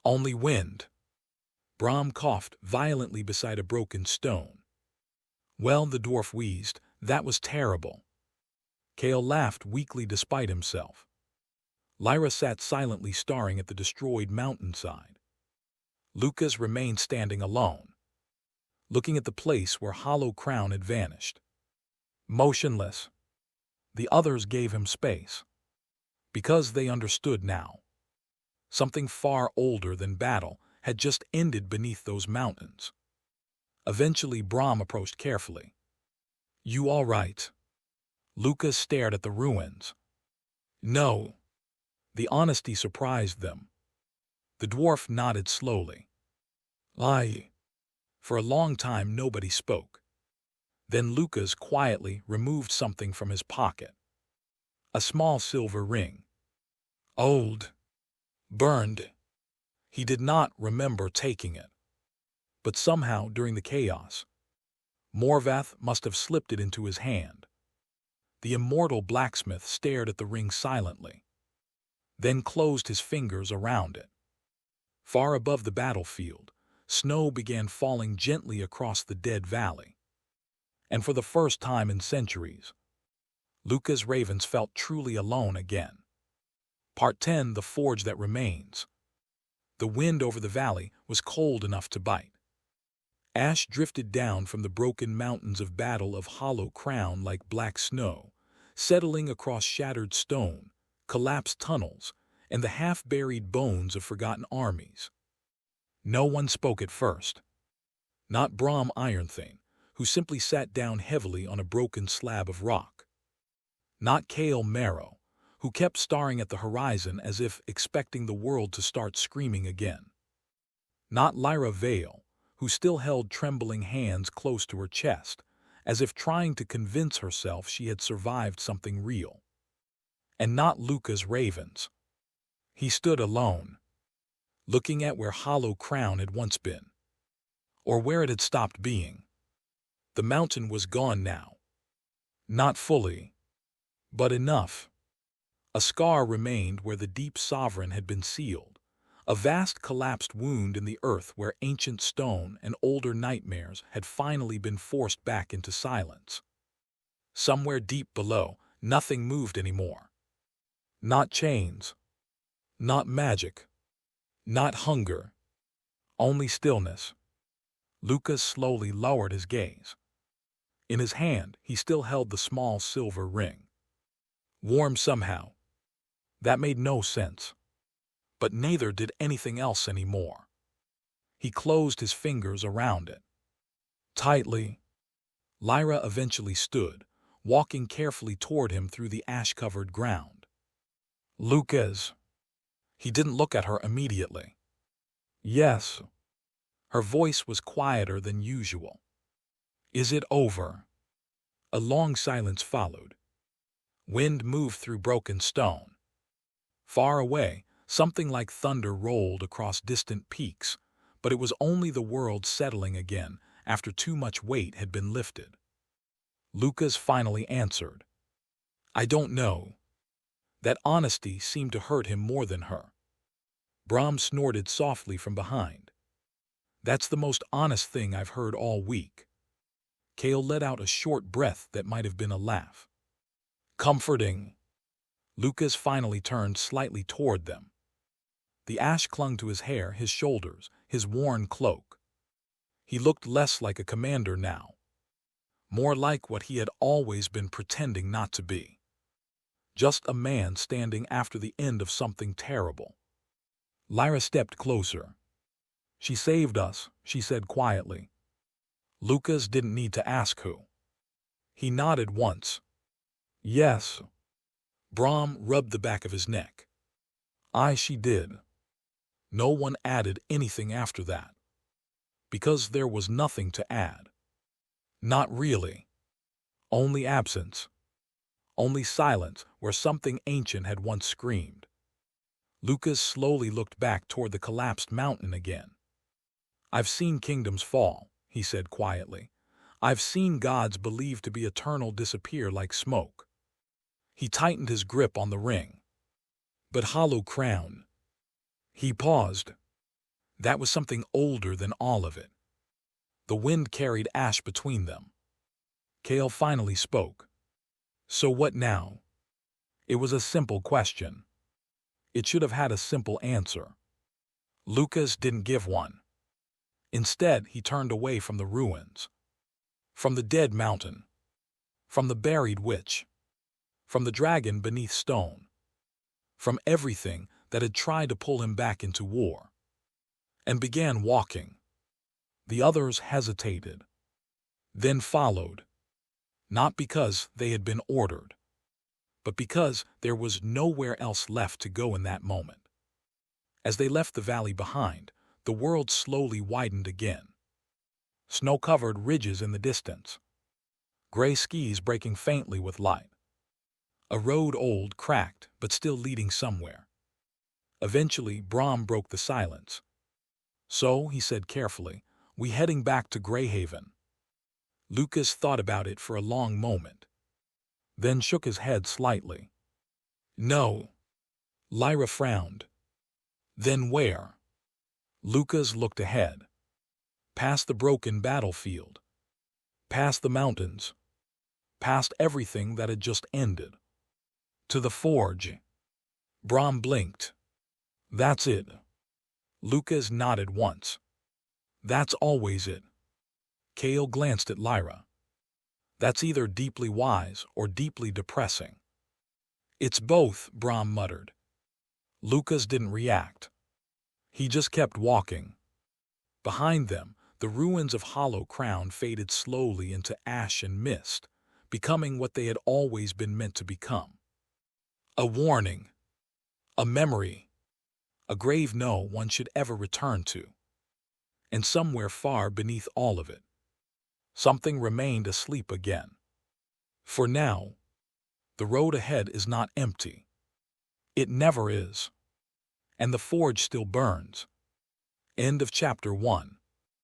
Only wind. Brahm coughed violently beside a broken stone. Well, the dwarf wheezed, that was terrible. Kale laughed weakly despite himself. Lyra sat silently staring at the destroyed mountainside. Lucas remained standing alone. looking at the place where Hollow Crown had vanished. Motionless. The others gave him space, because they understood now. Something far older than battle had just ended beneath those mountains. Eventually, Brahm approached carefully. "You all right?" Lucas stared at the ruins. "No." The honesty surprised them. The dwarf nodded slowly. "I." For a long time nobody spoke. Then Lucas quietly removed something from his pocket. A small silver ring. Old. Burned. He did not remember taking it. But somehow, during the chaos, Morvath must have slipped it into his hand. The immortal blacksmith stared at the ring silently, then closed his fingers around it. Far above the battlefield, snow began falling gently across the dead valley. And for the first time in centuries, Lucas Ravens felt truly alone again. Part 10, The Forge That Remains. The wind over the valley was cold enough to bite. Ash drifted down from the broken mountains of Battle of Hollow Crown like black snow, settling across shattered stone, collapsed tunnels, and the half-buried bones of forgotten armies. No one spoke at first. Not Brahm Ironthane, who simply sat down heavily on a broken slab of rock. Not Kale Marrow, who kept staring at the horizon as if expecting the world to start screaming again. Not Lyra Vale, who still held trembling hands close to her chest, as if trying to convince herself she had survived something real. And not Lucas Ravens. He stood alone, looking at where Hollow Crown had once been, or where it had stopped being. The mountain was gone now. Not fully, but enough. A scar remained where the deep sovereign had been sealed, a vast collapsed wound in the earth where ancient stone and older nightmares had finally been forced back into silence. Somewhere deep below, nothing moved anymore. Not chains, not magic, not hunger, only stillness. Lucas slowly lowered his gaze. In his hand, he still held the small silver ring. Warm somehow. That made no sense. But neither did anything else anymore. He closed his fingers around it. Tightly. Lyra eventually stood, walking carefully toward him through the ash-covered ground. "Lucas." He didn't look at her immediately. "Yes." Her voice was quieter than usual. "Is it over?" A long silence followed. Wind moved through broken stone. Far away, something like thunder rolled across distant peaks, but it was only the world settling again after too much weight had been lifted. Lucas finally answered. "I don't know." That honesty seemed to hurt him more than her. Brahm snorted softly from behind. "That's the most honest thing I've heard all week." Kale let out a short breath that might have been a laugh. "Comforting." Lucas finally turned slightly toward them. The ash clung to his hair, his shoulders, his worn cloak. He looked less like a commander now, more like what he had always been pretending not to be. Just a man standing after the end of something terrible. Lyra stepped closer. "She saved us," she said quietly. Lucas didn't need to ask who. He nodded once. "Yes." Brahm rubbed the back of his neck. She did." No one added anything after that. Because there was nothing to add. Not really. Only absence. Only silence where something ancient had once screamed. Lucas slowly looked back toward the collapsed mountain again. "I've seen kingdoms fall," he said quietly. "I've seen gods believed to be eternal disappear like smoke." He tightened his grip on the ring. "But Hollow Crown." He paused. That was something older than all of it. The wind carried ash between them. Kale finally spoke. "So what now?" It was a simple question. It should have had a simple answer. Lucas didn't give one. Instead, he turned away from the ruins, from the dead mountain, from the buried witch, from the dragon beneath stone, from everything that had tried to pull him back into war, and began walking. The others hesitated, then followed, not because they had been ordered, but because there was nowhere else left to go in that moment. As they left the valley behind, the world slowly widened again. Snow-covered ridges in the distance, gray skis breaking faintly with light. A road old, cracked, but still leading somewhere. Eventually, Brahm broke the silence. "So," he said carefully, "we heading back to Greyhaven?" Lucas thought about it for a long moment, then shook his head slightly. "No." Lyra frowned. "Then where?" Lucas looked ahead. Past the broken battlefield. Past the mountains. Past everything that had just ended. To the forge. Brahm blinked. "That's it." Lucas nodded once. "That's always it." Cale glanced at Lyra. "That's either deeply wise or deeply depressing." "It's both," Brahm muttered. Lucas didn't react. He just kept walking. Behind them, the ruins of Hollow Crown faded slowly into ash and mist, becoming what they had always been meant to become. A warning. A memory. A grave no one should ever return to. And somewhere far beneath all of it, something remained asleep again. For now, the road ahead is not empty. It never is. And the forge still burns. End of Chapter 1.